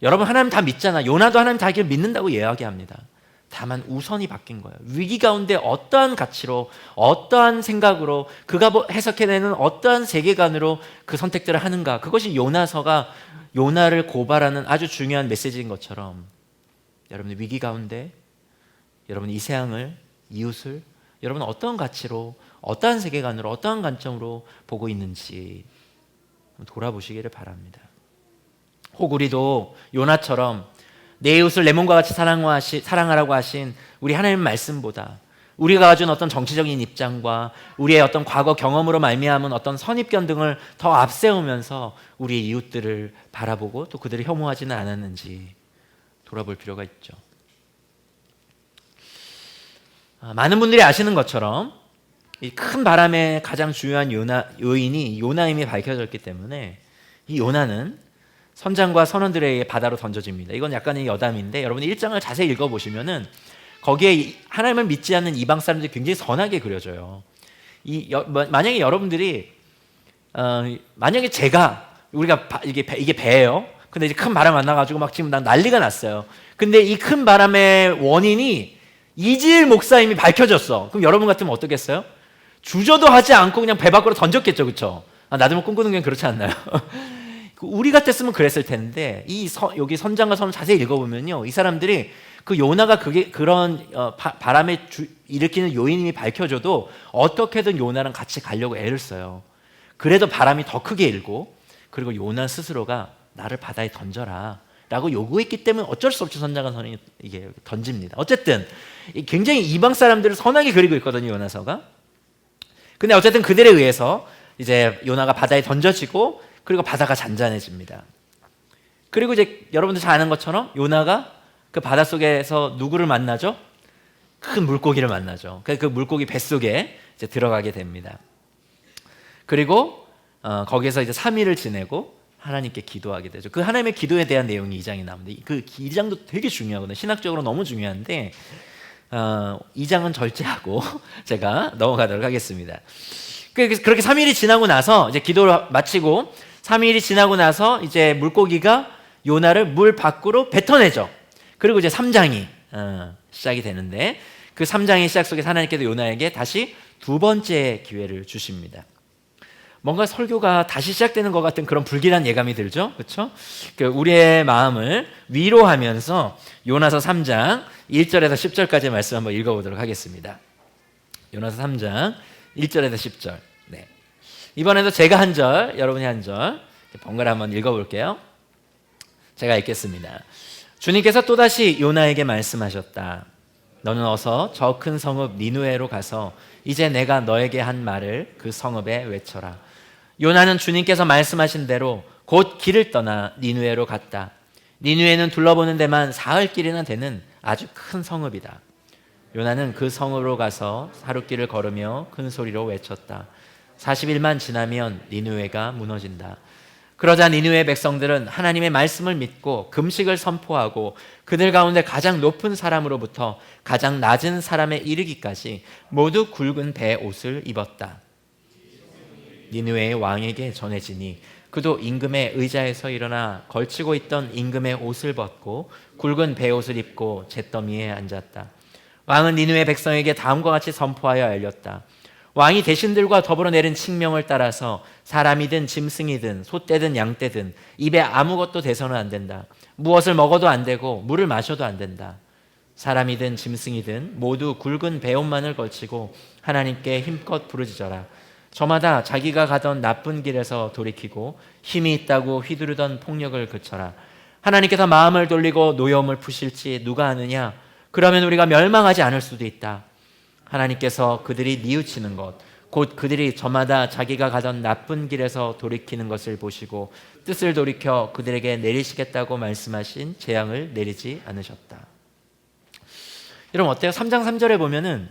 여러분, 하나님 다 믿잖아. 요나도 하나님 다 믿는다고 이야기합니다. 다만 우선이 바뀐 거예요. 위기 가운데 어떠한 가치로, 어떠한 생각으로, 그가 해석해내는 어떠한 세계관으로 그 선택들을 하는가, 그것이 요나서가 요나를 고발하는 아주 중요한 메시지인 것처럼 여러분의 위기 가운데 여러분 이 세상을, 이웃을 여러분은 어떠한 가치로, 어떠한 세계관으로, 어떠한 관점으로 보고 있는지 돌아보시기를 바랍니다. 혹 우리도 요나처럼 내 이웃을 내 몸과 같이 사랑하라고 하신 우리 하나님의 말씀보다 우리가 가진 어떤 정치적인 입장과 우리의 어떤 과거 경험으로 말미암은 어떤 선입견 등을 더 앞세우면서 우리의 이웃들을 바라보고 또 그들을 혐오하지는 않았는지 돌아볼 필요가 있죠. 많은 분들이 아시는 것처럼 이 큰 바람의 가장 중요한 요인이 요나임이 밝혀졌기 때문에 이 요나는 선장과 선원들에 의해 바다로 던져집니다. 이건 약간의 여담인데 여러분이 1장을 자세히 읽어보시면은 거기에 하나님을 믿지 않는 이방 사람들이 굉장히 선하게 그려져요. 만약에 여러분들이 만약에 우리가 이게 배예요. 근데 이제 큰 바람 만나가지고 막 지금 난리가 났어요. 근데 이 큰 바람의 원인이 이지일 목사님이 밝혀졌어. 그럼 여러분 같으면 어떻겠어요? 주저도 하지 않고 그냥 배 밖으로 던졌겠죠, 그렇죠? 나도 뭐 꿈꾸는 게 그렇지 않나요? 우리 같았으면 그랬을 텐데 여기 선장과 선을 자세히 읽어보면요, 이 사람들이 그 요나가 그런 바람에 일으키는 요인이 밝혀져도 어떻게든 요나랑 같이 가려고 애를 써요. 그래도 바람이 더 크게 일고, 그리고 요나 스스로가 나를 바다에 던져라 라고 요구했기 때문에 어쩔 수 없이 선장과 선이 이게 던집니다. 어쨌든 굉장히 이방 사람들을 선하게 그리고 있거든요, 요나서가. 근데 어쨌든 그들에 의해서 이제 요나가 바다에 던져지고, 그리고 바다가 잔잔해집니다. 그리고 이제 여러분들 잘 아는 것처럼 요나가 그 바닷속에서 누구를 만나죠? 큰 물고기를 만나죠. 그 물고기 뱃속에 이제 들어가게 됩니다. 그리고 거기에서 이제 3일을 지내고 하나님께 기도하게 되죠. 그 하나님의 기도에 대한 내용이 2장에 나옵니다. 그 2장도 되게 중요하거든요. 신학적으로 너무 중요한데 2장은 절제하고 제가 넘어가도록 하겠습니다. 그렇게 3일이 지나고 나서 이제 기도를 마치고 3일이 지나고 나서 이제 물고기가 요나를 물 밖으로 뱉어내죠. 그리고 이제 3장이 시작이 되는데, 그 3장의 시작 속에서 하나님께서 요나에게 다시 두 번째 기회를 주십니다. 뭔가 설교가 다시 시작되는 것 같은 그런 불길한 예감이 들죠? 그렇죠? 우리의 마음을 위로하면서 요나서 3장 1절에서 10절까지 말씀 한번 읽어보도록 하겠습니다. 요나서 3장 1절에서 10절. 네. 이번에도 제가 한 절, 여러분이 한 절 번갈아 한번 읽어볼게요. 제가 읽겠습니다. 주님께서 또다시 요나에게 말씀하셨다. 너는 어서 저 큰 성읍 니느웨로 가서 이제 내가 너에게 한 말을 그 성읍에 외쳐라. 요나는 주님께서 말씀하신 대로 곧 길을 떠나 니느웨로 갔다. 니느웨는 둘러보는 데만 사흘길이나 되는 아주 큰 성읍이다. 요나는 그 성으로 가서 하룻길을 걸으며 큰 소리로 외쳤다. 40일만 지나면 니느웨가 무너진다. 그러자 니느웨 백성들은 하나님의 말씀을 믿고 금식을 선포하고 그들 가운데 가장 높은 사람으로부터 가장 낮은 사람에 이르기까지 모두 굵은 배 옷을 입었다. 니느웨의 왕에게 전해지니 그도 임금의 의자에서 일어나 걸치고 있던 임금의 옷을 벗고 굵은 배 옷을 입고 잿더미에 앉았다. 왕은 니느웨 백성에게 다음과 같이 선포하여 알렸다. 왕이 대신들과 더불어 내린 칙명을 따라서 사람이든 짐승이든 소떼든 양떼든 입에 아무것도 대서는 안 된다. 무엇을 먹어도 안 되고 물을 마셔도 안 된다. 사람이든 짐승이든 모두 굵은 배옷만을 걸치고 하나님께 힘껏 부르짖어라. 저마다 자기가 가던 나쁜 길에서 돌이키고 힘이 있다고 휘두르던 폭력을 그쳐라. 하나님께서 마음을 돌리고 노여움을 푸실지 누가 아느냐? 그러면 우리가 멸망하지 않을 수도 있다. 하나님께서 그들이 뉘우치는 것, 곧 그들이 저마다 자기가 가던 나쁜 길에서 돌이키는 것을 보시고 뜻을 돌이켜 그들에게 내리시겠다고 말씀하신 재앙을 내리지 않으셨다. 여러분 어때요? 3장 3절에 보면은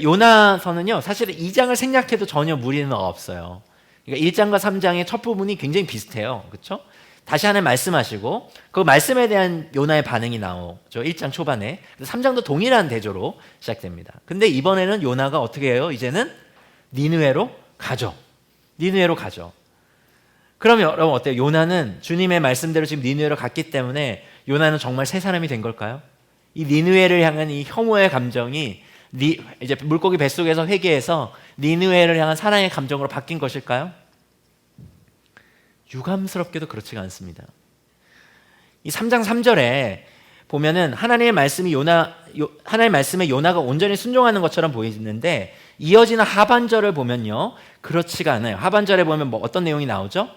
요나서는요 사실 2장을 생략해도 전혀 무리는 없어요. 그러니까 1장과 3장의 첫 부분이 굉장히 비슷해요. 그렇죠? 다시 하나님 말씀하시고 그 말씀에 대한 요나의 반응이 나오죠. 1장 초반에. 3장도 동일한 대조로 시작됩니다. 근데 이번에는 요나가 어떻게 해요? 이제는 니느웨로 가죠. 니느웨로 가죠. 그럼 여러분 어때요? 요나는 주님의 말씀대로 지금 니느웨로 갔기 때문에 요나는 정말 새 사람이 된 걸까요? 이 니느웨를 향한 이 혐오의 감정이 이제 물고기 뱃속에서 회개해서 니느웨를 향한 사랑의 감정으로 바뀐 것일까요? 유감스럽게도 그렇지가 않습니다. 이 3장 3절에 보면은 하나님의 말씀에 요나가 온전히 순종하는 것처럼 보이는데 이어지는 하반절을 보면요 그렇지가 않아요. 하반절에 보면 뭐 어떤 내용이 나오죠?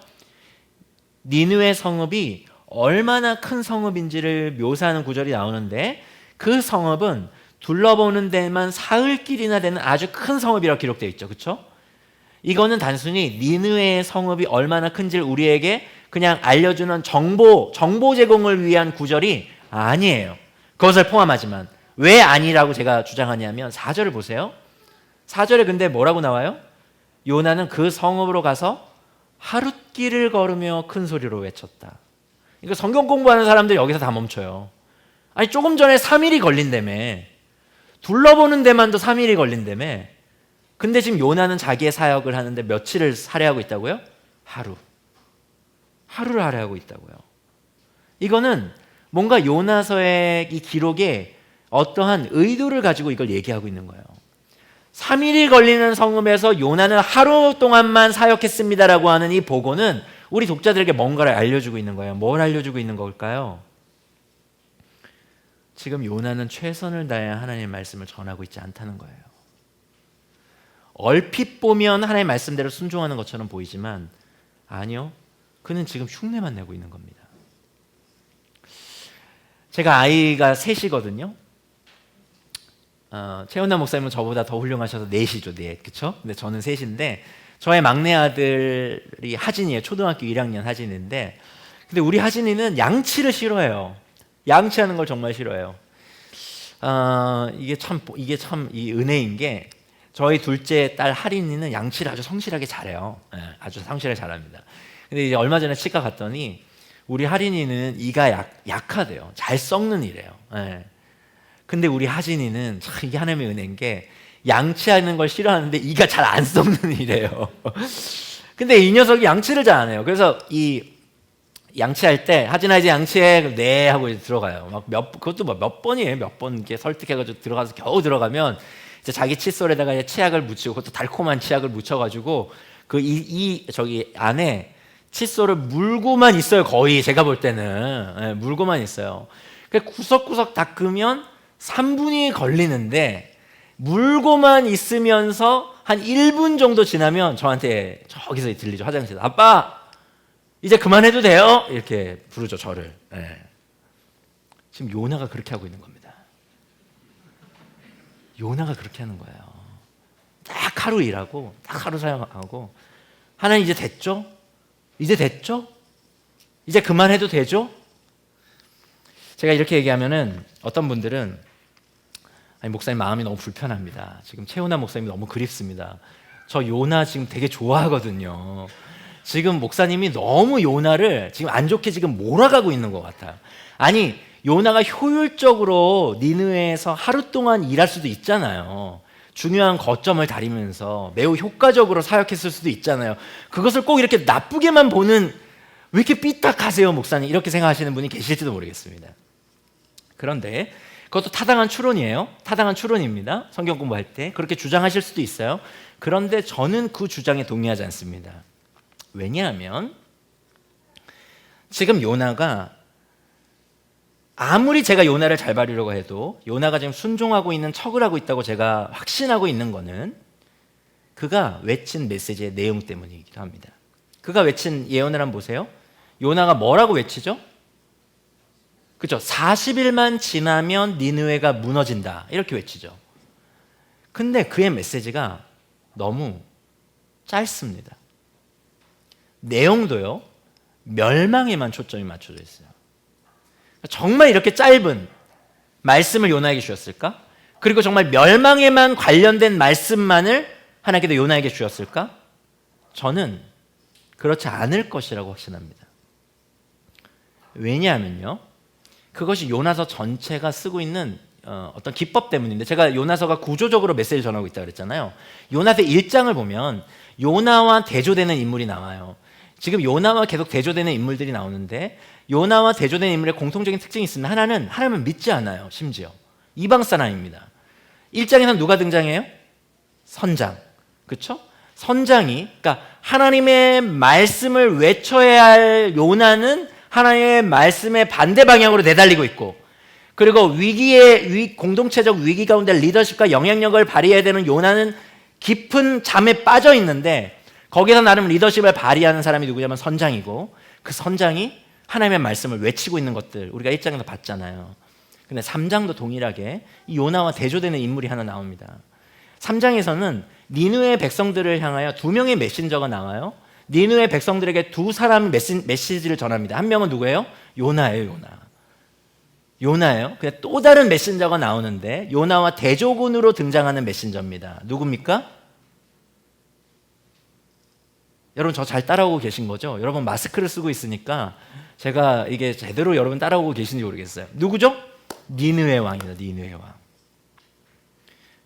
니느웨 성읍이 얼마나 큰 성읍인지를 묘사하는 구절이 나오는데 그 성읍은 둘러보는 데만 사흘길이나 되는 아주 큰 성읍이라고 기록되어 있죠. 그렇죠? 이거는 단순히 니느웨의 성읍이 얼마나 큰지를 우리에게 그냥 알려주는 정보 제공을 위한 구절이 아니에요. 그것을 포함하지만 왜 아니라고 제가 주장하냐면 4절을 보세요. 4절에 근데 뭐라고 나와요? 요나는 그 성읍으로 가서 하룻길을 걸으며 큰 소리로 외쳤다. 그러니까 성경 공부하는 사람들 여기서 다 멈춰요. 아니 조금 전에 3일이 걸린다며. 둘러보는 데만도 3일이 걸린다며. 근데 지금 요나는 자기의 사역을 하는데 며칠을 할애하고 있다고요? 하루를 할애하고 있다고요. 이거는 뭔가 요나서의 이 기록에 어떠한 의도를 가지고 이걸 얘기하고 있는 거예요. 3일이 걸리는 성읍에서 요나는 하루 동안만 사역했습니다라고 하는 이 보고는 우리 독자들에게 뭔가를 알려주고 있는 거예요. 뭘 알려주고 있는 걸까요? 지금 요나는 최선을 다해 하나님의 말씀을 전하고 있지 않다는 거예요. 얼핏 보면 하나님의 말씀대로 순종하는 것처럼 보이지만 아니요. 그는 지금 흉내만 내고 있는 겁니다. 제가 아이가 셋이거든요. 최훈남 목사님은 저보다 더 훌륭하셔서 넷이죠. 넷. 그렇죠? 근데 저는 셋인데 저의 막내 아들이 하진이에요. 초등학교 1학년 하진인데 근데 우리 하진이는 양치를 싫어해요. 양치하는 걸 정말 싫어해요. 이게 참 이 은혜인 게 저희 둘째 딸 하린이는 양치를 아주 성실하게 잘해요. 네, 아주 성실하게 잘합니다. 근데 이제 얼마 전에 치과 갔더니 우리 하린이는 이가 약하대요. 잘 썩는 이래요. 네. 근데 우리 하진이는 참 이게 하나님의 은혜인 게 양치하는 걸 싫어하는데 이가 잘 안 썩는 이래요. 근데 이 녀석이 양치를 잘 안 해요. 그래서 이 양치할 때 하진아 이제 양치해 네 하고 이제 들어가요. 그것도 몇 번이에요. 몇 번 이렇게 설득해가지고 들어가서 겨우 들어가면 이제 자기 칫솔에다가 이제 치약을 묻히고, 그것도 달콤한 치약을 묻혀가지고 저기 안에 칫솔을 물고만 있어요. 거의 제가 볼 때는. 네, 물고만 있어요. 구석구석 닦으면 3분이 걸리는데 물고만 있으면서 한 1분 정도 지나면 저한테 저기서 들리죠. 화장실에서. 아빠 이제 그만해도 돼요? 이렇게 부르죠, 저를. 네. 지금 요나가 그렇게 하고 있는 겁니다. 요나가 그렇게 하는 거예요. 딱 하루 일하고 딱 하루 사용하고, 하나님 이제 됐죠? 이제 됐죠? 이제 그만해도 되죠? 제가 이렇게 얘기하면은 어떤 분들은, 아니 목사님 마음이 너무 불편합니다. 지금 최훈아 목사님이 너무 그립습니다. 저 요나 지금 되게 좋아하거든요. 지금 목사님이 너무 요나를 지금 안 좋게 지금 몰아가고 있는 것 같아요. 아니 요나가 효율적으로 니느웨에서 하루 동안 일할 수도 있잖아요. 중요한 거점을 다리면서 매우 효과적으로 사역했을 수도 있잖아요. 그것을 꼭 이렇게 나쁘게만 보는, 왜 이렇게 삐딱하세요 목사님, 이렇게 생각하시는 분이 계실지도 모르겠습니다. 그런데 그것도 타당한 추론이에요. 타당한 추론입니다. 성경 공부할 때 그렇게 주장하실 수도 있어요. 그런데 저는 그 주장에 동의하지 않습니다. 왜냐하면 지금 요나가, 아무리 제가 요나를 잘 바르려고 해도 요나가 지금 순종하고 있는 척을 하고 있다고 제가 확신하고 있는 거는 그가 외친 메시지의 내용 때문이기도 합니다. 그가 외친 예언을 한번 보세요. 요나가 뭐라고 외치죠? 그렇죠? 40일만 지나면 니느웨가 무너진다, 이렇게 외치죠. 근데 그의 메시지가 너무 짧습니다. 내용도요, 멸망에만 초점이 맞춰져 있어요. 정말 이렇게 짧은 말씀을 요나에게 주셨을까? 그리고 정말 멸망에만 관련된 말씀만을 하나님께서 요나에게 주셨을까? 저는 그렇지 않을 것이라고 확신합니다. 왜냐하면요, 그것이 요나서 전체가 쓰고 있는 어떤 기법 때문인데, 제가 요나서가 구조적으로 메시지를 전하고 있다고 그랬잖아요. 요나서 1장을 보면 요나와 대조되는 인물이 나와요. 지금 요나와 계속 대조되는 인물들이 나오는데, 요나와 대조되는 인물의 공통적인 특징이 있습니다. 하나는 하나님을 믿지 않아요. 심지어 이방 사람입니다. 1장에서는 누가 등장해요? 선장. 그렇죠? 선장이, 그러니까 하나님의 말씀을 외쳐야 할 요나는 하나님의 말씀의 반대 방향으로 내달리고 있고, 그리고 공동체적 위기 가운데 리더십과 영향력을 발휘해야 되는 요나는 깊은 잠에 빠져 있는데, 거기서 나름 리더십을 발휘하는 사람이 누구냐면 선장이고, 그 선장이 하나님의 말씀을 외치고 있는 것들 우리가 1장에서 봤잖아요. 근데 3장도 동일하게 이 요나와 대조되는 인물이 하나 나옵니다. 3장에서는 니느웨 백성들을 향하여 2명의 메신저가 나와요. 니느웨 백성들에게 2사람이 메시지를 전합니다. 한 명은 누구예요? 요나예요. 요나예요. 그냥 또 다른 메신저가 나오는데 요나와 대조군으로 등장하는 메신저입니다. 누굽니까? 여러분 저 잘 따라오고 계신 거죠? 여러분 마스크를 쓰고 있으니까 제가 이게 제대로 여러분 따라오고 계신지 모르겠어요. 누구죠? 니느웨 왕이다. 니느웨 왕.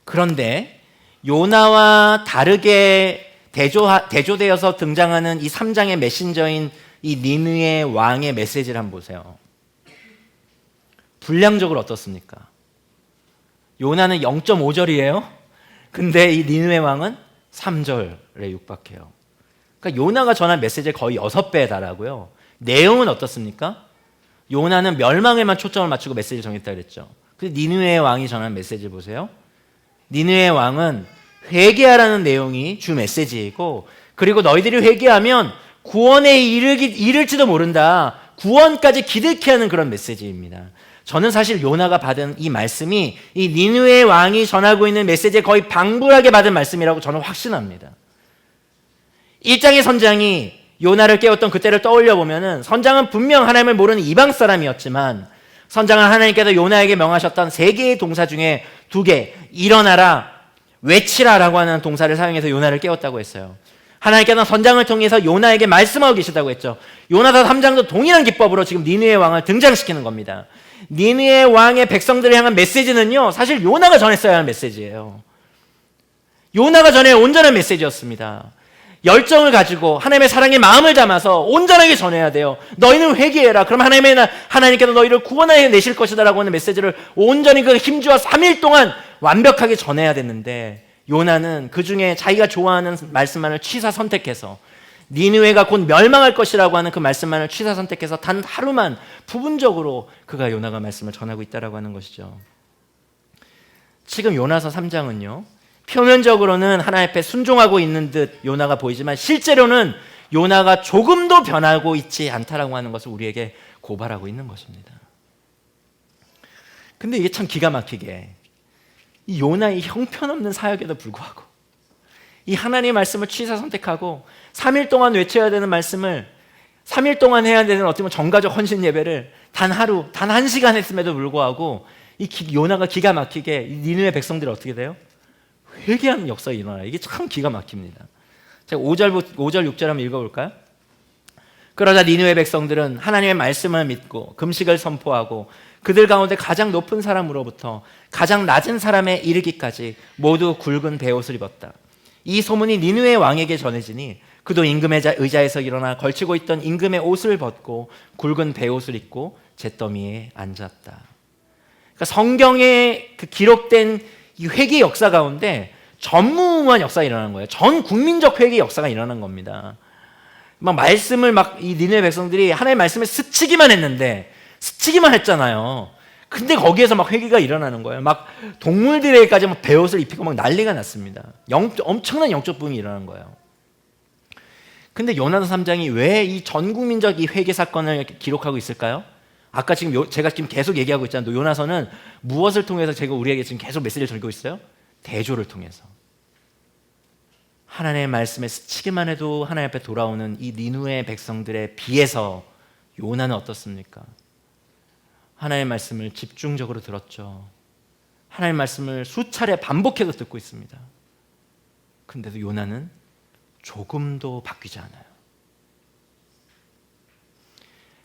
그런데 요나와 다르게 대조되어서 등장하는 이 3장의 메신저인 이 니느웨 왕의 메시지를 한번 보세요. 분량적으로 어떻습니까? 요나는 0.5절이에요. 근데 이 니느웨 왕은 3절에 육박해요. 그러니까 요나가 전한 메시지의 거의 6배에 달하고요. 내용은 어떻습니까? 요나는 멸망에만 초점을 맞추고 메시지를 전했다고 그랬죠. 근데 니느웨 왕이 전한 메시지 보세요. 니느웨 왕은 회개하라는 내용이 주 메시지이고, 그리고 너희들이 회개하면 구원에 이를지도 모른다, 구원까지 기대케 하는 그런 메시지입니다. 저는 사실 요나가 받은 이 말씀이 이 니느웨 왕이 전하고 있는 메시지에 거의 방불하게 받은 말씀이라고 저는 확신합니다. 1장의 선장이 요나를 깨웠던 그때를 떠올려 보면은, 선장은 분명 하나님을 모르는 이방 사람이었지만 선장은 하나님께서 요나에게 명하셨던 3개의 동사 중에 2개, 일어나라, 외치라라고 하는 동사를 사용해서 요나를 깨웠다고 했어요. 하나님께서는 선장을 통해서 요나에게 말씀하고 계시다고 했죠. 요나서 3장도 동일한 기법으로 지금 니느웨 왕을 등장시키는 겁니다. 니느웨 왕의 백성들을 향한 메시지는요, 사실 요나가 전했어야 하는 메시지예요. 요나가 전해 온전한 메시지였습니다. 열정을 가지고 하나님의 사랑의 마음을 담아서 온전하게 전해야 돼요. 너희는 회개해라. 그럼 하나님께서 너희를 구원하여 내실 것이다 라고 하는 메시지를 온전히 그 힘주어 3일 동안 완벽하게 전해야 됐는데, 요나는 그 중에 자기가 좋아하는 말씀만을 취사 선택해서, 니느웨가 곧 멸망할 것이라고 하는 그 말씀만을 취사 선택해서 단 하루만 부분적으로 그가 요나가 말씀을 전하고 있다라고 하는 것이죠. 지금 요나서 3장은요, 표면적으로는 하나님 앞에 순종하고 있는 듯 요나가 보이지만 실제로는 요나가 조금도 변하고 있지 않다라고 하는 것을 우리에게 고발하고 있는 것입니다. 근데 이게 참 기가 막히게 이 요나의 형편없는 사역에도 불구하고 이 하나님의 말씀을 취사 선택하고 3일 동안 외쳐야 되는 말씀을 3일 동안 해야 되는 어떻게 보면 정가적 헌신 예배를 단 하루, 단 1시간 했음에도 불구하고 이 요나가 기가 막히게 이 니느웨 백성들이 어떻게 돼요? 회개하는 역사가 일어나요. 이게 참 기가 막힙니다. 제가 5절 6절 한번 읽어볼까요? 그러자 니느웨 백성들은 하나님의 말씀을 믿고 금식을 선포하고 그들 가운데 가장 높은 사람으로부터 가장 낮은 사람에 이르기까지 모두 굵은 베옷을 입었다. 이 소문이 니느웨 왕에게 전해지니 그도 임금의 의자에서 일어나 걸치고 있던 임금의 옷을 벗고 굵은 베옷을 입고 잿더미에 앉았다. 그러니까 성경에 그 기록된 이 회개 역사 가운데 전무후무한 역사가 일어나는 거예요. 전 국민적 회개 역사가 일어난 겁니다. 막 말씀을 이 니느웨 백성들이 하나님의 말씀을 스치기만 했잖아요. 근데 거기에서 막 회개가 일어나는 거예요. 막 동물들에게까지 막 베옷을 입히고 막 난리가 났습니다. 엄청난 영적 부흥이 일어난 거예요. 근데 요나서 3장이 왜 이 전국민적 이 회개 사건을 기록하고 있을까요? 아까 지금 제가 지금 계속 얘기하고 있잖아요. 요나서는 무엇을 통해서 제가 우리에게 지금 계속 메시지를 전하고 있어요? 대조를 통해서. 하나님의 말씀에 스치기만 해도 하나님 앞에 돌아오는 이 니느웨 백성들에 비해서 요나는 어떻습니까? 하나님의 말씀을 집중적으로 들었죠. 하나님의 말씀을 수차례 반복해서 듣고 있습니다. 근데도 요나는 조금도 바뀌지 않아요.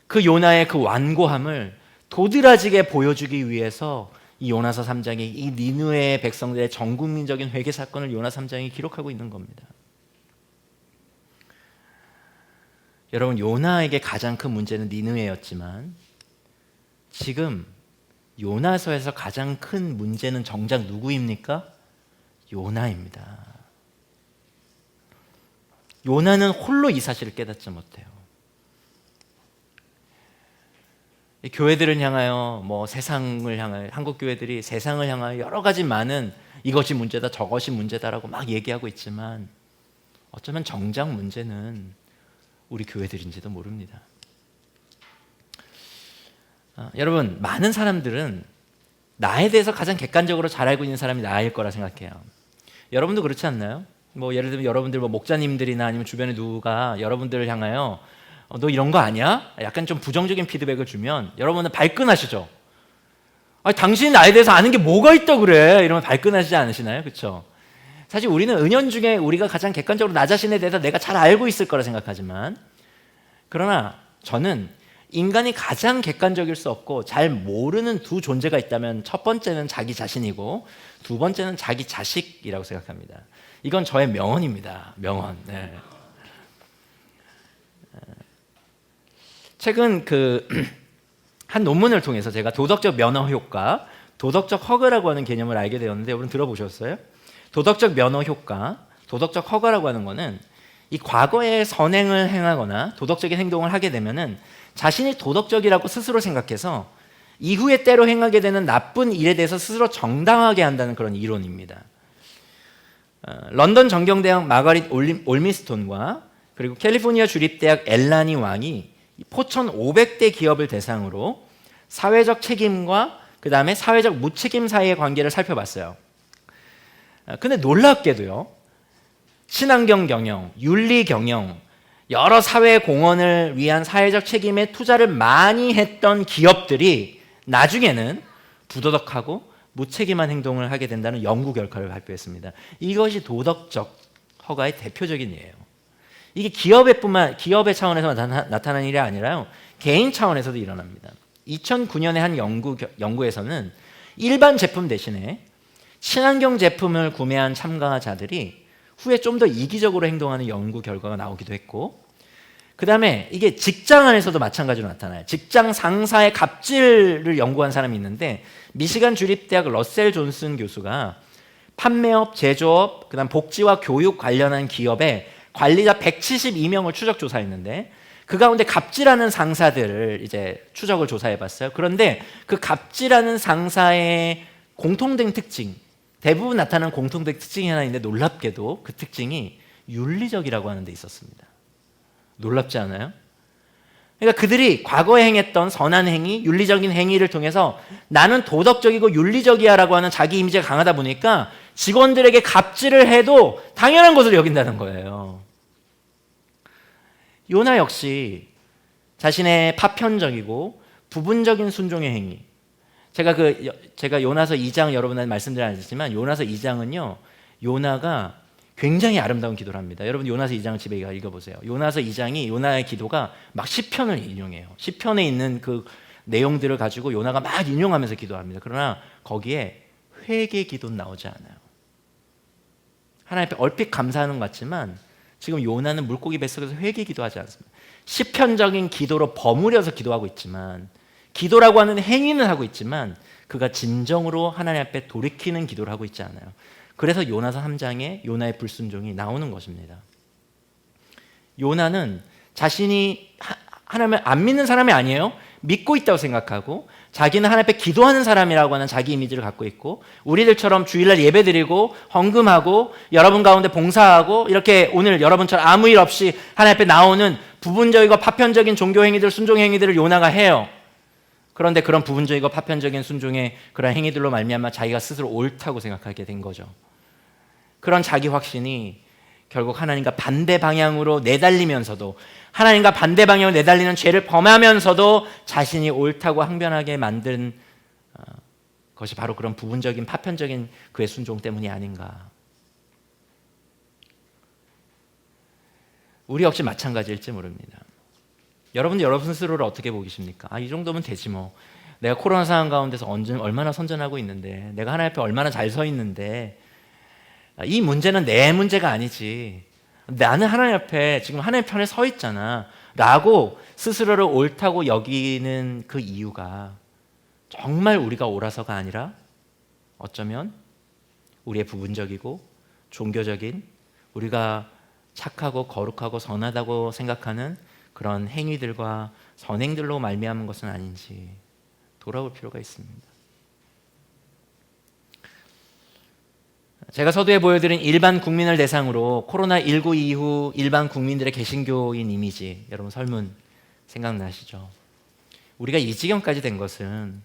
그 요나의 그 완고함을 도드라지게 보여주기 위해서 이 요나서 3장이 이 니느웨 백성들의 전국민적인 회개 사건을 요나서 3장이 기록하고 있는 겁니다. 여러분, 요나에게 가장 큰 문제는 니느웨였지만 지금 요나서에서 가장 큰 문제는 정작 누구입니까? 요나입니다. 요나는 홀로 이 사실을 깨닫지 못해요. 교회들을 향하여 세상을 향하여 한국 교회들이 세상을 향하여 여러 가지 많은 이것이 문제다 저것이 문제다라고 막 얘기하고 있지만 어쩌면 정작 문제는 우리 교회들인지도 모릅니다. 여러분, 많은 사람들은 나에 대해서 가장 객관적으로 잘 알고 있는 사람이 나일 거라 생각해요. 여러분도 그렇지 않나요? 예를 들면 여러분들 목자님들이나 아니면 주변에 누가 여러분들을 향하여 너 이런 거 아니야? 약간 좀 부정적인 피드백을 주면 여러분은 발끈하시죠? 당신이 나에 대해서 아는 게 뭐가 있다 그래? 이러면 발끈하시지 않으시나요? 그렇죠? 사실 우리는 은연중에 우리가 가장 객관적으로 나 자신에 대해서 내가 잘 알고 있을 거라 생각하지만, 그러나 저는 인간이 가장 객관적일 수 없고 잘 모르는 두 존재가 있다면 첫 번째는 자기 자신이고 두 번째는 자기 자식이라고 생각합니다. 이건 저의 명언입니다. 명언. 네. 최근 한 논문을 통해서 제가 도덕적 면허 효과, 도덕적 허가라고 하는 개념을 알게 되었는데 여러분 들어보셨어요? 도덕적 면허 효과, 도덕적 허가라고 하는 거는 이 과거에 선행을 행하거나 도덕적인 행동을 하게 되면은 자신이 도덕적이라고 스스로 생각해서 이후에 때로 행하게 되는 나쁜 일에 대해서 스스로 정당하게 한다는 그런 이론입니다. 런던 정경대학 마가릿 올미스톤과 그리고 캘리포니아 주립대학 엘라니 왕이 포천 500대 기업을 대상으로 사회적 책임과 그 다음에 사회적 무책임 사이의 관계를 살펴봤어요. 근데 놀랍게도요, 친환경 경영, 윤리 경영, 여러 사회 공헌을 위한 사회적 책임에 투자를 많이 했던 기업들이 나중에는 부도덕하고 무책임한 행동을 하게 된다는 연구 결과를 발표했습니다. 이것이 도덕적 허가의 대표적인 예예요. 이게 기업의 차원에서 나타난 일이 아니라요, 개인 차원에서도 일어납니다. 2009년에 한 연구에서는 일반 제품 대신에 친환경 제품을 구매한 참가자들이 후에 좀 더 이기적으로 행동하는 연구 결과가 나오기도 했고, 그 다음에 이게 직장 안에서도 마찬가지로 나타나요. 직장 상사의 갑질을 연구한 사람이 있는데, 미시간 주립대학 러셀 존슨 교수가 판매업, 제조업, 그다음 복지와 교육 관련한 기업에 관리자 172명을 추적 조사했는데, 그 가운데 갑질하는 상사들을 이제 추적을 조사해봤어요. 그런데 그 갑질하는 상사의 공통된 특징, 대부분 나타나는 공통된 특징이 하나 있는데, 놀랍게도 그 특징이 윤리적이라고 하는 데 있었습니다. 놀랍지 않아요? 그러니까 그들이 과거에 행했던 선한 행위, 윤리적인 행위를 통해서 나는 도덕적이고 윤리적이야라고 하는 자기 이미지가 강하다 보니까 직원들에게 갑질을 해도 당연한 것으로 여긴다는 거예요. 요나 역시 자신의 파편적이고 부분적인 순종의 행위. 제가 요나서 2장 여러분한테 말씀드렸지만, 요나서 2장은요, 요나가 굉장히 아름다운 기도를 합니다. 여러분 요나서 2장을 집에 읽어보세요. 요나서 2장이 요나의 기도가 막 시편을 인용해요. 시편에 있는 그 내용들을 가지고 요나가 막 인용하면서 기도합니다. 그러나 거기에 회개 기도는 나오지 않아요. 하나님 앞에 얼핏 감사하는 것 같지만 지금 요나는 물고기 뱃속에서 회개 기도하지 않습니다. 시편적인 기도로 버무려서 기도하고 있지만, 기도라고 하는 행위는 하고 있지만 그가 진정으로 하나님 앞에 돌이키는 기도를 하고 있지 않아요. 그래서 요나서 3장에 요나의 불순종이 나오는 것입니다. 요나는 자신이 하나님을 안 믿는 사람이 아니에요. 믿고 있다고 생각하고 자기는 하나님 앞에 기도하는 사람이라고 하는 자기 이미지를 갖고 있고, 우리들처럼 주일날 예배드리고 헌금하고 여러분 가운데 봉사하고 이렇게 오늘 여러분처럼 아무 일 없이 하나님 앞에 나오는 부분적이고 파편적인 종교 행위들, 순종 행위들을 요나가 해요. 그런데 그런 부분적이고 파편적인 순종의 그런 행위들로 말미암아 자기가 스스로 옳다고 생각하게 된 거죠. 그런 자기 확신이 결국 하나님과 반대 방향으로 내달리면서도, 하나님과 반대 방향으로 내달리는 죄를 범하면서도 자신이 옳다고 항변하게 만든 것이 바로 그런 부분적인 파편적인 그의 순종 때문이 아닌가. 우리 역시 마찬가지일지 모릅니다. 여러분 스스로를 어떻게 보십니까? 이 정도면 되지 뭐. 내가 코로나 상황 가운데서 얼마나 선전하고 있는데, 내가 하나님 앞에 얼마나 잘 서 있는데, 이 문제는 내 문제가 아니지, 나는 하나님 앞에 지금 하나님 편에 서 있잖아 라고 스스로를 옳다고 여기는 그 이유가 정말 우리가 옳아서가 아니라 어쩌면 우리의 부분적이고 종교적인, 우리가 착하고 거룩하고 선하다고 생각하는 그런 행위들과 선행들로 말미암은 것은 아닌지 돌아볼 필요가 있습니다. 제가 서두에 보여드린 일반 국민을 대상으로 코로나19 이후 일반 국민들의 개신교인 이미지, 여러분 설문 생각나시죠? 우리가 이 지경까지 된 것은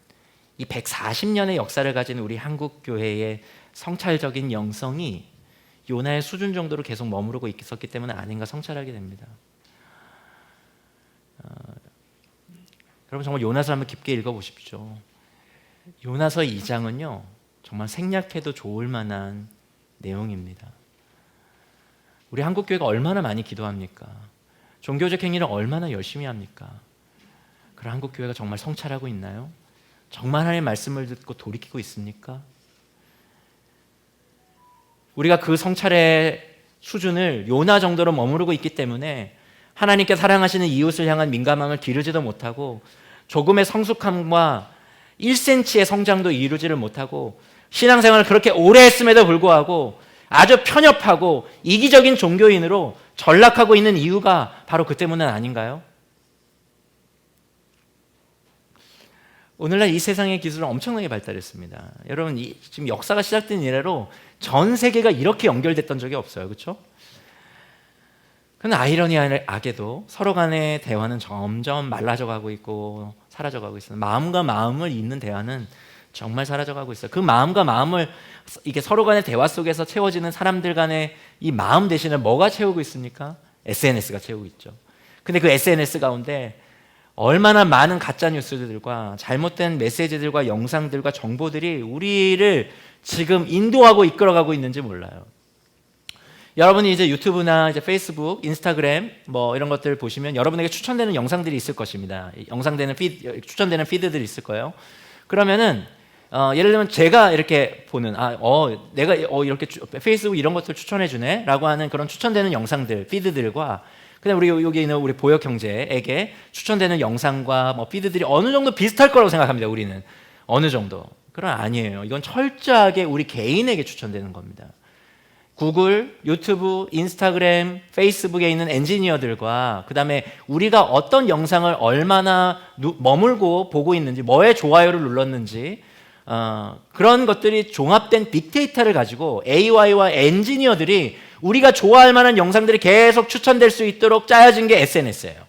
이 140년의 역사를 가진 우리 한국 교회의 성찰적인 영성이 요나의 수준 정도로 계속 머무르고 있었기 때문에 아닌가 성찰하게 됩니다. 여러분 정말 요나서 한번 깊게 읽어보십시오. 요나서 2장은요 정말 생략해도 좋을 만한 내용입니다. 우리 한국교회가 얼마나 많이 기도합니까? 종교적 행위를 얼마나 열심히 합니까? 그런 한국교회가 정말 성찰하고 있나요? 정말 하나님의 말씀을 듣고 돌이키고 있습니까? 우리가 그 성찰의 수준을 요나 정도로 머무르고 있기 때문에 하나님께 사랑하시는 이웃을 향한 민감함을 기르지도 못하고, 조금의 성숙함과 1cm의 성장도 이루지를 못하고, 신앙생활을 그렇게 오래 했음에도 불구하고 아주 편협하고 이기적인 종교인으로 전락하고 있는 이유가 바로 그 때문은 아닌가요? 오늘날 이 세상의 기술은 엄청나게 발달했습니다. 여러분 지금 역사가 시작된 이래로 전 세계가 이렇게 연결됐던 적이 없어요. 그렇죠? 그런데 아이러니하게도 서로 간의 대화는 점점 말라져 가고 있고 사라져 가고 있어요. 마음과 마음을 잇는 대화는 정말 사라져가고 있어요. 그 마음과 마음을 이게 서로 간의 대화 속에서 채워지는 사람들 간의 이 마음 대신에 뭐가 채우고 있습니까? SNS가 채우고 있죠. 근데 그 SNS 가운데 얼마나 많은 가짜 뉴스들과 잘못된 메시지들과 영상들과 정보들이 우리를 지금 인도하고 이끌어가고 있는지 몰라요. 여러분이 이제 유튜브나 이제 페이스북, 인스타그램 뭐 이런 것들 보시면 여러분에게 추천되는 영상들이 있을 것입니다. 추천되는 피드들이 있을 거예요. 그러면은 예를 들면 제가 이렇게 보는 내가 이렇게 페이스북 이런 것들 추천해 주네라고 하는 그런 추천되는 영상들, 피드들과 그다음 우리 여기 있는 우리 보혁 형제에게 추천되는 영상과 뭐 피드들이 어느 정도 비슷할 거라고 생각합니다. 우리는 어느 정도. 그건 아니에요. 이건 철저하게 우리 개인에게 추천되는 겁니다. 구글, 유튜브, 인스타그램, 페이스북에 있는 엔지니어들과 그 다음에 우리가 어떤 영상을 얼마나 머물고 보고 있는지, 뭐에 좋아요를 눌렀는지 그런 것들이 종합된 빅데이터를 가지고 AI와 엔지니어들이 우리가 좋아할 만한 영상들이 계속 추천될 수 있도록 짜여진 게 SNS예요.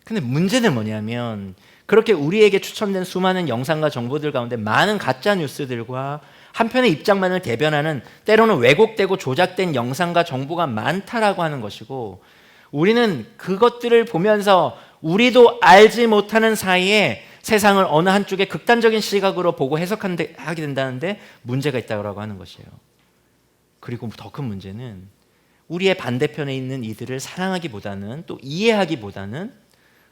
근데 문제는 뭐냐면 그렇게 우리에게 추천된 수많은 영상과 정보들 가운데 많은 가짜 뉴스들과 한편의 입장만을 대변하는 때로는 왜곡되고 조작된 영상과 정보가 많다라고 하는 것이고, 우리는 그것들을 보면서 우리도 알지 못하는 사이에 세상을 어느 한쪽에 극단적인 시각으로 보고 해석하게 된다는데 문제가 있다고 하는 것이에요. 그리고 더 큰 문제는 우리의 반대편에 있는 이들을 사랑하기보다는, 또 이해하기보다는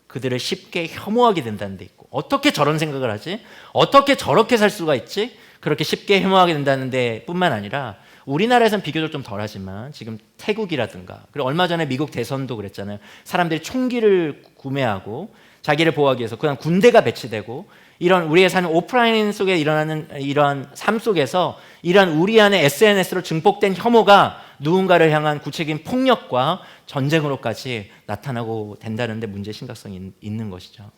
그들을 쉽게 혐오하게 된다는 데 있고, 어떻게 저런 생각을 하지? 어떻게 저렇게 살 수가 있지? 그렇게 쉽게 혐오하게 된다는 데 뿐만 아니라 우리나라에서는 비교적 좀 덜하지만 지금 태국이라든가, 그리고 얼마 전에 미국 대선도 그랬잖아요. 사람들이 총기를 구매하고 자기를 보호하기 위해서 그냥 군대가 배치되고, 이런 우리의 사는 오프라인 속에 일어나는 이러한 삶 속에서 이러한 우리 안에 SNS로 증폭된 혐오가 누군가를 향한 구체적인 폭력과 전쟁으로까지 나타나고 된다는 데 문제의 심각성이 있는 것이죠.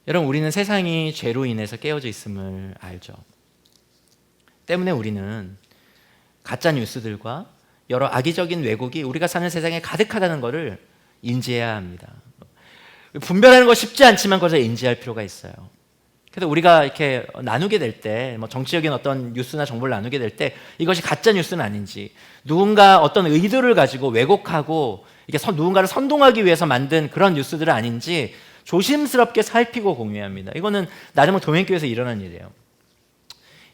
여러분, 우리는 세상이 죄로 인해서 깨어져 있음을 알죠. 때문에 우리는 가짜 뉴스들과 여러 악의적인 왜곡이 우리가 사는 세상에 가득하다는 것을 인지해야 합니다. 분별하는 거 쉽지 않지만 그것을 인지할 필요가 있어요. 그래서 우리가 이렇게 나누게 될 때, 뭐 정치적인 어떤 뉴스나 정보를 나누게 될 때 이것이 가짜 뉴스는 아닌지, 누군가 어떤 의도를 가지고 왜곡하고 이게 누군가를 선동하기 위해서 만든 그런 뉴스들은 아닌지 조심스럽게 살피고 공유해야 합니다. 이거는 나대목 동행교회에서 일어난 일이에요.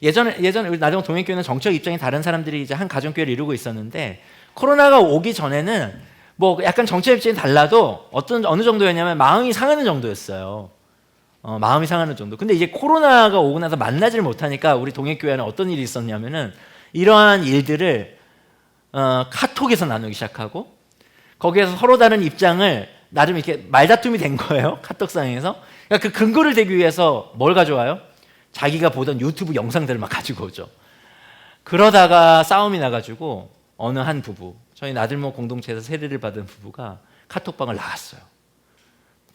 예전에 우리 나대목 동행교회는 정치적 입장이 다른 사람들이 이제 한 가정교회를 이루고 있었는데, 코로나가 오기 전에는 뭐 약간 정치적 입장이 달라도 어느 정도였냐면 마음이 상하는 정도였어요. 마음이 상하는 정도. 근데 이제 코로나가 오고 나서 만나질 못하니까 우리 동행교회는 어떤 일이 있었냐면은 이러한 일들을 카톡에서 나누기 시작하고, 거기에서 서로 다른 입장을 나름 이렇게 말다툼이 된 거예요. 카톡상에서. 그러니까 그 근거를 대기 위해서 뭘 가져와요? 자기가 보던 유튜브 영상들을 막 가지고 오죠. 그러다가 싸움이 나가지고 어느 한 부부, 저희 나들목 공동체에서 세례를 받은 부부가 카톡방을 나갔어요.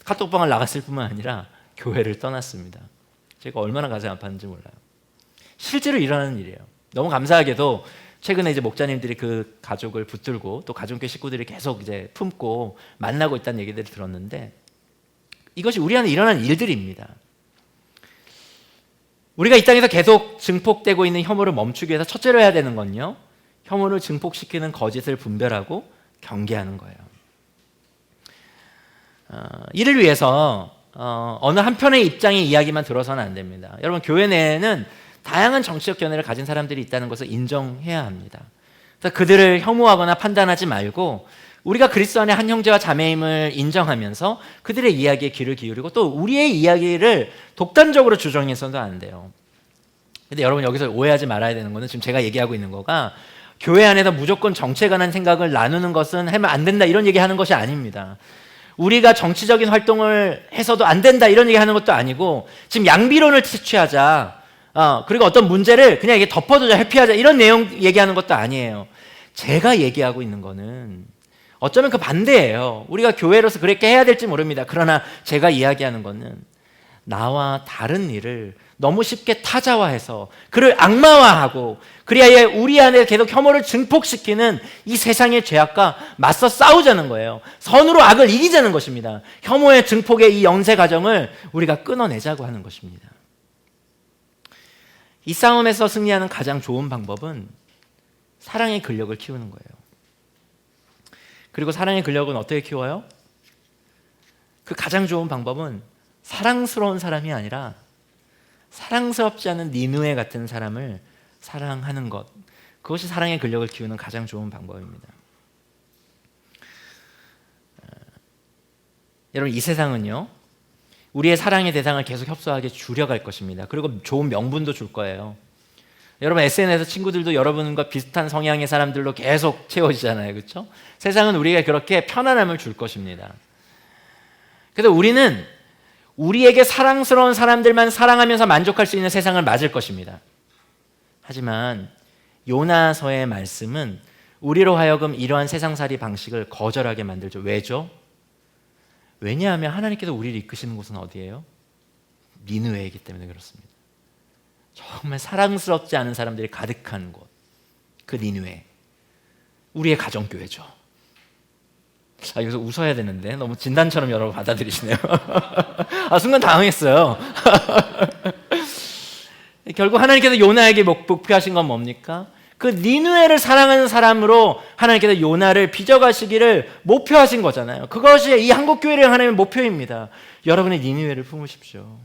카톡방을 나갔을 뿐만 아니라 교회를 떠났습니다. 제가 얼마나 가슴 아팠는지 몰라요. 실제로 일어나는 일이에요. 너무 감사하게도 최근에 이제 목자님들이 그 가족을 붙들고 또 가족교회 식구들이 계속 이제 품고 만나고 있다는 얘기들을 들었는데, 이것이 우리 안에 일어난 일들입니다. 우리가 이 땅에서 계속 증폭되고 있는 혐오를 멈추기 위해서 첫째로 해야 되는 건요, 혐오를 증폭시키는 거짓을 분별하고 경계하는 거예요. 이를 위해서 어느 한편의 입장의 이야기만 들어서는 안 됩니다. 여러분, 교회 내에는 다양한 정치적 견해를 가진 사람들이 있다는 것을 인정해야 합니다. 그래서 그들을 혐오하거나 판단하지 말고 우리가 그리스도 안에 한 형제와 자매임을 인정하면서 그들의 이야기에 귀를 기울이고, 또 우리의 이야기를 독단적으로 주장해서도 안 돼요. 근데 여러분, 여기서 오해하지 말아야 되는 거는 지금 제가 얘기하고 있는 거가 교회 안에서 무조건 정치에 관한 생각을 나누는 것은 하면 안 된다 이런 얘기하는 것이 아닙니다. 우리가 정치적인 활동을 해서도 안 된다 이런 얘기하는 것도 아니고, 지금 양비론을 취하자, 그리고 어떤 문제를 그냥 이게 덮어두자, 회피하자 이런 내용 얘기하는 것도 아니에요. 제가 얘기하고 있는 거는 어쩌면 그 반대예요. 우리가 교회로서 그렇게 해야 될지 모릅니다. 그러나 제가 이야기하는 거는 나와 다른 일을 너무 쉽게 타자화해서 그를 악마화하고, 그리하여 우리 안에 계속 혐오를 증폭시키는 이 세상의 죄악과 맞서 싸우자는 거예요. 선으로 악을 이기자는 것입니다. 혐오의 증폭의 이 연쇄 과정을 우리가 끊어내자고 하는 것입니다. 이 싸움에서 승리하는 가장 좋은 방법은 사랑의 근력을 키우는 거예요. 그리고 사랑의 근력은 어떻게 키워요? 그 가장 좋은 방법은 사랑스러운 사람이 아니라 사랑스럽지 않은 니느웨 같은 사람을 사랑하는 것, 그것이 사랑의 근력을 키우는 가장 좋은 방법입니다. 여러분, 이 세상은요, 우리의 사랑의 대상을 계속 협소하게 줄여갈 것입니다. 그리고 좋은 명분도 줄 거예요. 여러분 SNS 친구들도 여러분과 비슷한 성향의 사람들로 계속 채워지잖아요. 그렇죠? 세상은 우리에게 그렇게 편안함을 줄 것입니다. 그래서 우리는 우리에게 사랑스러운 사람들만 사랑하면서 만족할 수 있는 세상을 맞을 것입니다. 하지만 요나서의 말씀은 우리로 하여금 이러한 세상살이 방식을 거절하게 만들죠. 왜죠? 왜냐하면 하나님께서 우리를 이끄시는 곳은 어디예요? 니느웨이기 때문에 그렇습니다. 정말 사랑스럽지 않은 사람들이 가득한 곳, 그 니느웨이, 우리의 가정교회죠. 여기서 웃어야 되는데 너무 진단처럼 여러분 받아들이시네요. 순간 당황했어요. 결국 하나님께서 요나에게 목표하신 건 뭡니까? 그 니느웨를 사랑하는 사람으로 하나님께서 요나를 빚어가시기를 목표하신 거잖아요. 그것이 이 한국교회를 하나님의 목표입니다. 여러분의 니느웨를 품으십시오.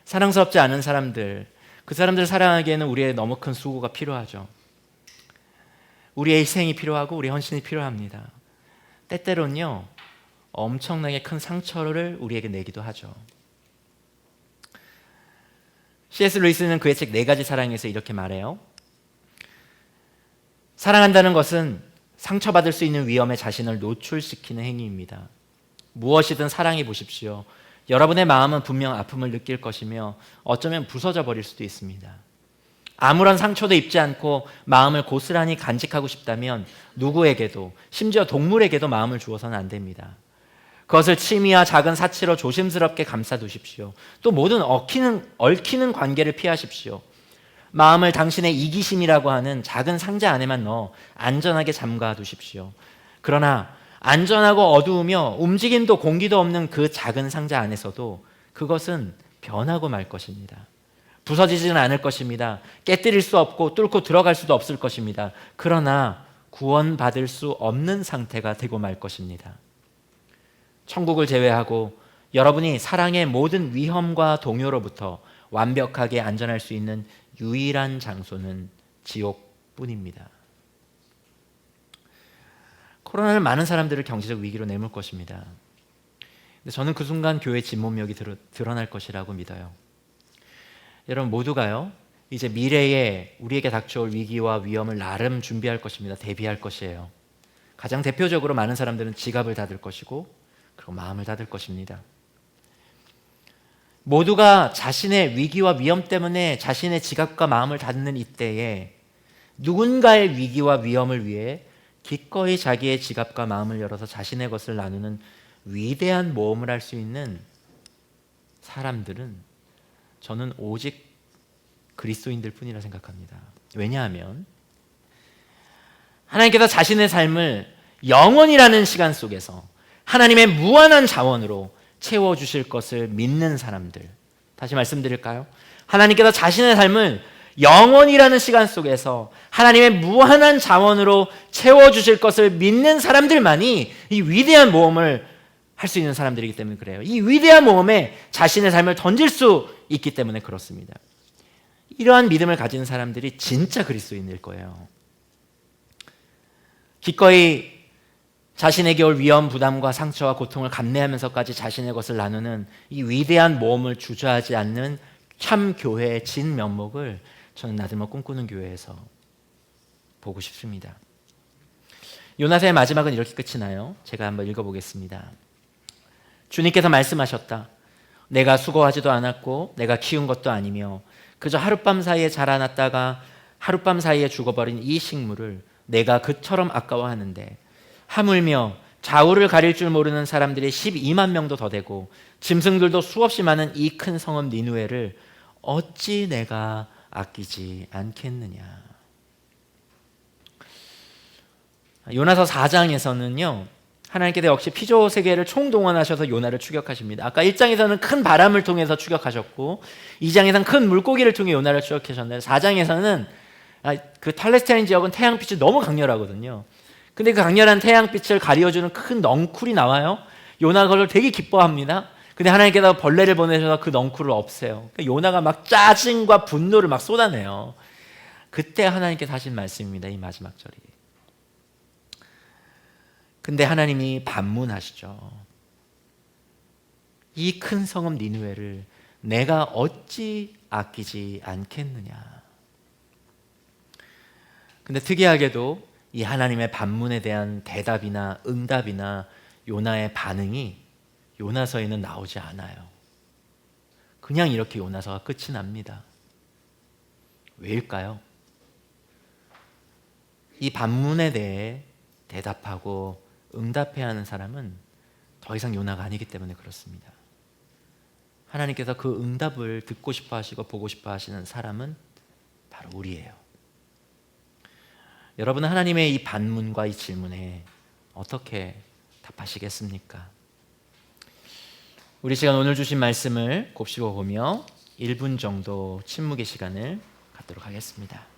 사랑스럽지 않은 사람들, 그 사람들을 사랑하기에는 우리의 너무 큰 수고가 필요하죠. 우리의 희생이 필요하고 우리의 헌신이 필요합니다. 때때로는요, 엄청나게 큰 상처를 우리에게 내기도 하죠. C.S. 루이스는 그의 책 4가지 사랑에서 이렇게 말해요. 사랑한다는 것은 상처받을 수 있는 위험에 자신을 노출시키는 행위입니다. 무엇이든 사랑해 보십시오. 여러분의 마음은 분명 아픔을 느낄 것이며 어쩌면 부서져 버릴 수도 있습니다. 아무런 상처도 입지 않고 마음을 고스란히 간직하고 싶다면 누구에게도, 심지어 동물에게도 마음을 주어서는 안 됩니다. 그것을 취미와 작은 사치로 조심스럽게 감싸두십시오. 또 모든 얽히는 관계를 피하십시오. 마음을 당신의 이기심이라고 하는 작은 상자 안에만 넣어 안전하게 잠가 두십시오. 그러나 안전하고 어두우며 움직임도 공기도 없는 그 작은 상자 안에서도 그것은 변하고 말 것입니다. 부서지지는 않을 것입니다. 깨뜨릴 수 없고 뚫고 들어갈 수도 없을 것입니다. 그러나 구원받을 수 없는 상태가 되고 말 것입니다. 천국을 제외하고 여러분이 사랑의 모든 위험과 동요로부터 완벽하게 안전할 수 있는 유일한 장소는 지옥뿐입니다. 코로나는 많은 사람들을 경제적 위기로 내몰 것입니다. 근데 저는 그 순간 교회의 진모력이 드러날 것이라고 믿어요. 여러분 모두가요, 이제 미래에 우리에게 닥쳐올 위기와 위험을 나름 준비할 것입니다. 대비할 것이에요. 가장 대표적으로 많은 사람들은 지갑을 닫을 것이고 그리고 마음을 닫을 것입니다. 모두가 자신의 위기와 위험 때문에 자신의 지갑과 마음을 닫는 이때에 누군가의 위기와 위험을 위해 기꺼이 자기의 지갑과 마음을 열어서 자신의 것을 나누는 위대한 모험을 할 수 있는 사람들은 저는 오직 그리스도인들 뿐이라 생각합니다. 왜냐하면 하나님께서 자신의 삶을 영원이라는 시간 속에서 하나님의 무한한 자원으로 채워주실 것을 믿는 사람들, 다시 말씀드릴까요? 하나님께서 자신의 삶을 영원이라는 시간 속에서 하나님의 무한한 자원으로 채워주실 것을 믿는 사람들만이 이 위대한 모험을 할 수 있는 사람들이기 때문에 그래요. 이 위대한 모험에 자신의 삶을 던질 수 있기 때문에 그렇습니다. 이러한 믿음을 가진 사람들이 진짜 그리스도인일 거예요. 기꺼이 자신에게 올 위험, 부담과 상처와 고통을 감내하면서까지 자신의 것을 나누는 이 위대한 모험을 주저하지 않는 참 교회의 진 면목을 저는 나들목 꿈꾸는 교회에서 보고 싶습니다. 요나서의 마지막은 이렇게 끝이 나요. 제가 한번 읽어보겠습니다. 주님께서 말씀하셨다. 내가 수고하지도 않았고 내가 키운 것도 아니며 그저 하룻밤 사이에 자라났다가 하룻밤 사이에 죽어버린 이 식물을 내가 그처럼 아까워하는데 하물며 좌우를 가릴 줄 모르는 사람들이 12만 명도 더 되고 짐승들도 수없이 많은 이 큰 성읍 니느웨를 어찌 내가 아끼지 않겠느냐. 요나서 4장에서는요 하나님께서 역시 피조 세계를 총동원하셔서 요나를 추격하십니다. 아까 1장에서는 큰 바람을 통해서 추격하셨고 2장에서는 큰 물고기를 통해 요나를 추격하셨는데 4장에서는 그 팔레스타인 지역은 태양빛이 너무 강렬하거든요. 근데 그 강렬한 태양빛을 가려주는 큰 넝쿨이 나와요. 요나가 그걸 되게 기뻐합니다. 근데 하나님께서 벌레를 보내셔서 그 넝쿨을 없애요. 그러니까 요나가 막 짜증과 분노를 막 쏟아내요. 그때 하나님께서 하신 말씀입니다. 이 마지막 절이. 근데 하나님이 반문하시죠. 이 큰 성읍 니느웨를 내가 어찌 아끼지 않겠느냐. 근데 특이하게도 이 하나님의 반문에 대한 대답이나 응답이나 요나의 반응이 요나서에는 나오지 않아요. 그냥 이렇게 요나서가 끝이 납니다. 왜일까요? 이 반문에 대해 대답하고 응답해야 하는 사람은 더 이상 요나가 아니기 때문에 그렇습니다. 하나님께서 그 응답을 듣고 싶어 하시고 보고 싶어 하시는 사람은 바로 우리예요. 여러분은 하나님의 이 반문과 이 질문에 어떻게 답하시겠습니까? 우리 시간 오늘 주신 말씀을 곱씹어 보며 1분 정도 침묵의 시간을 갖도록 하겠습니다.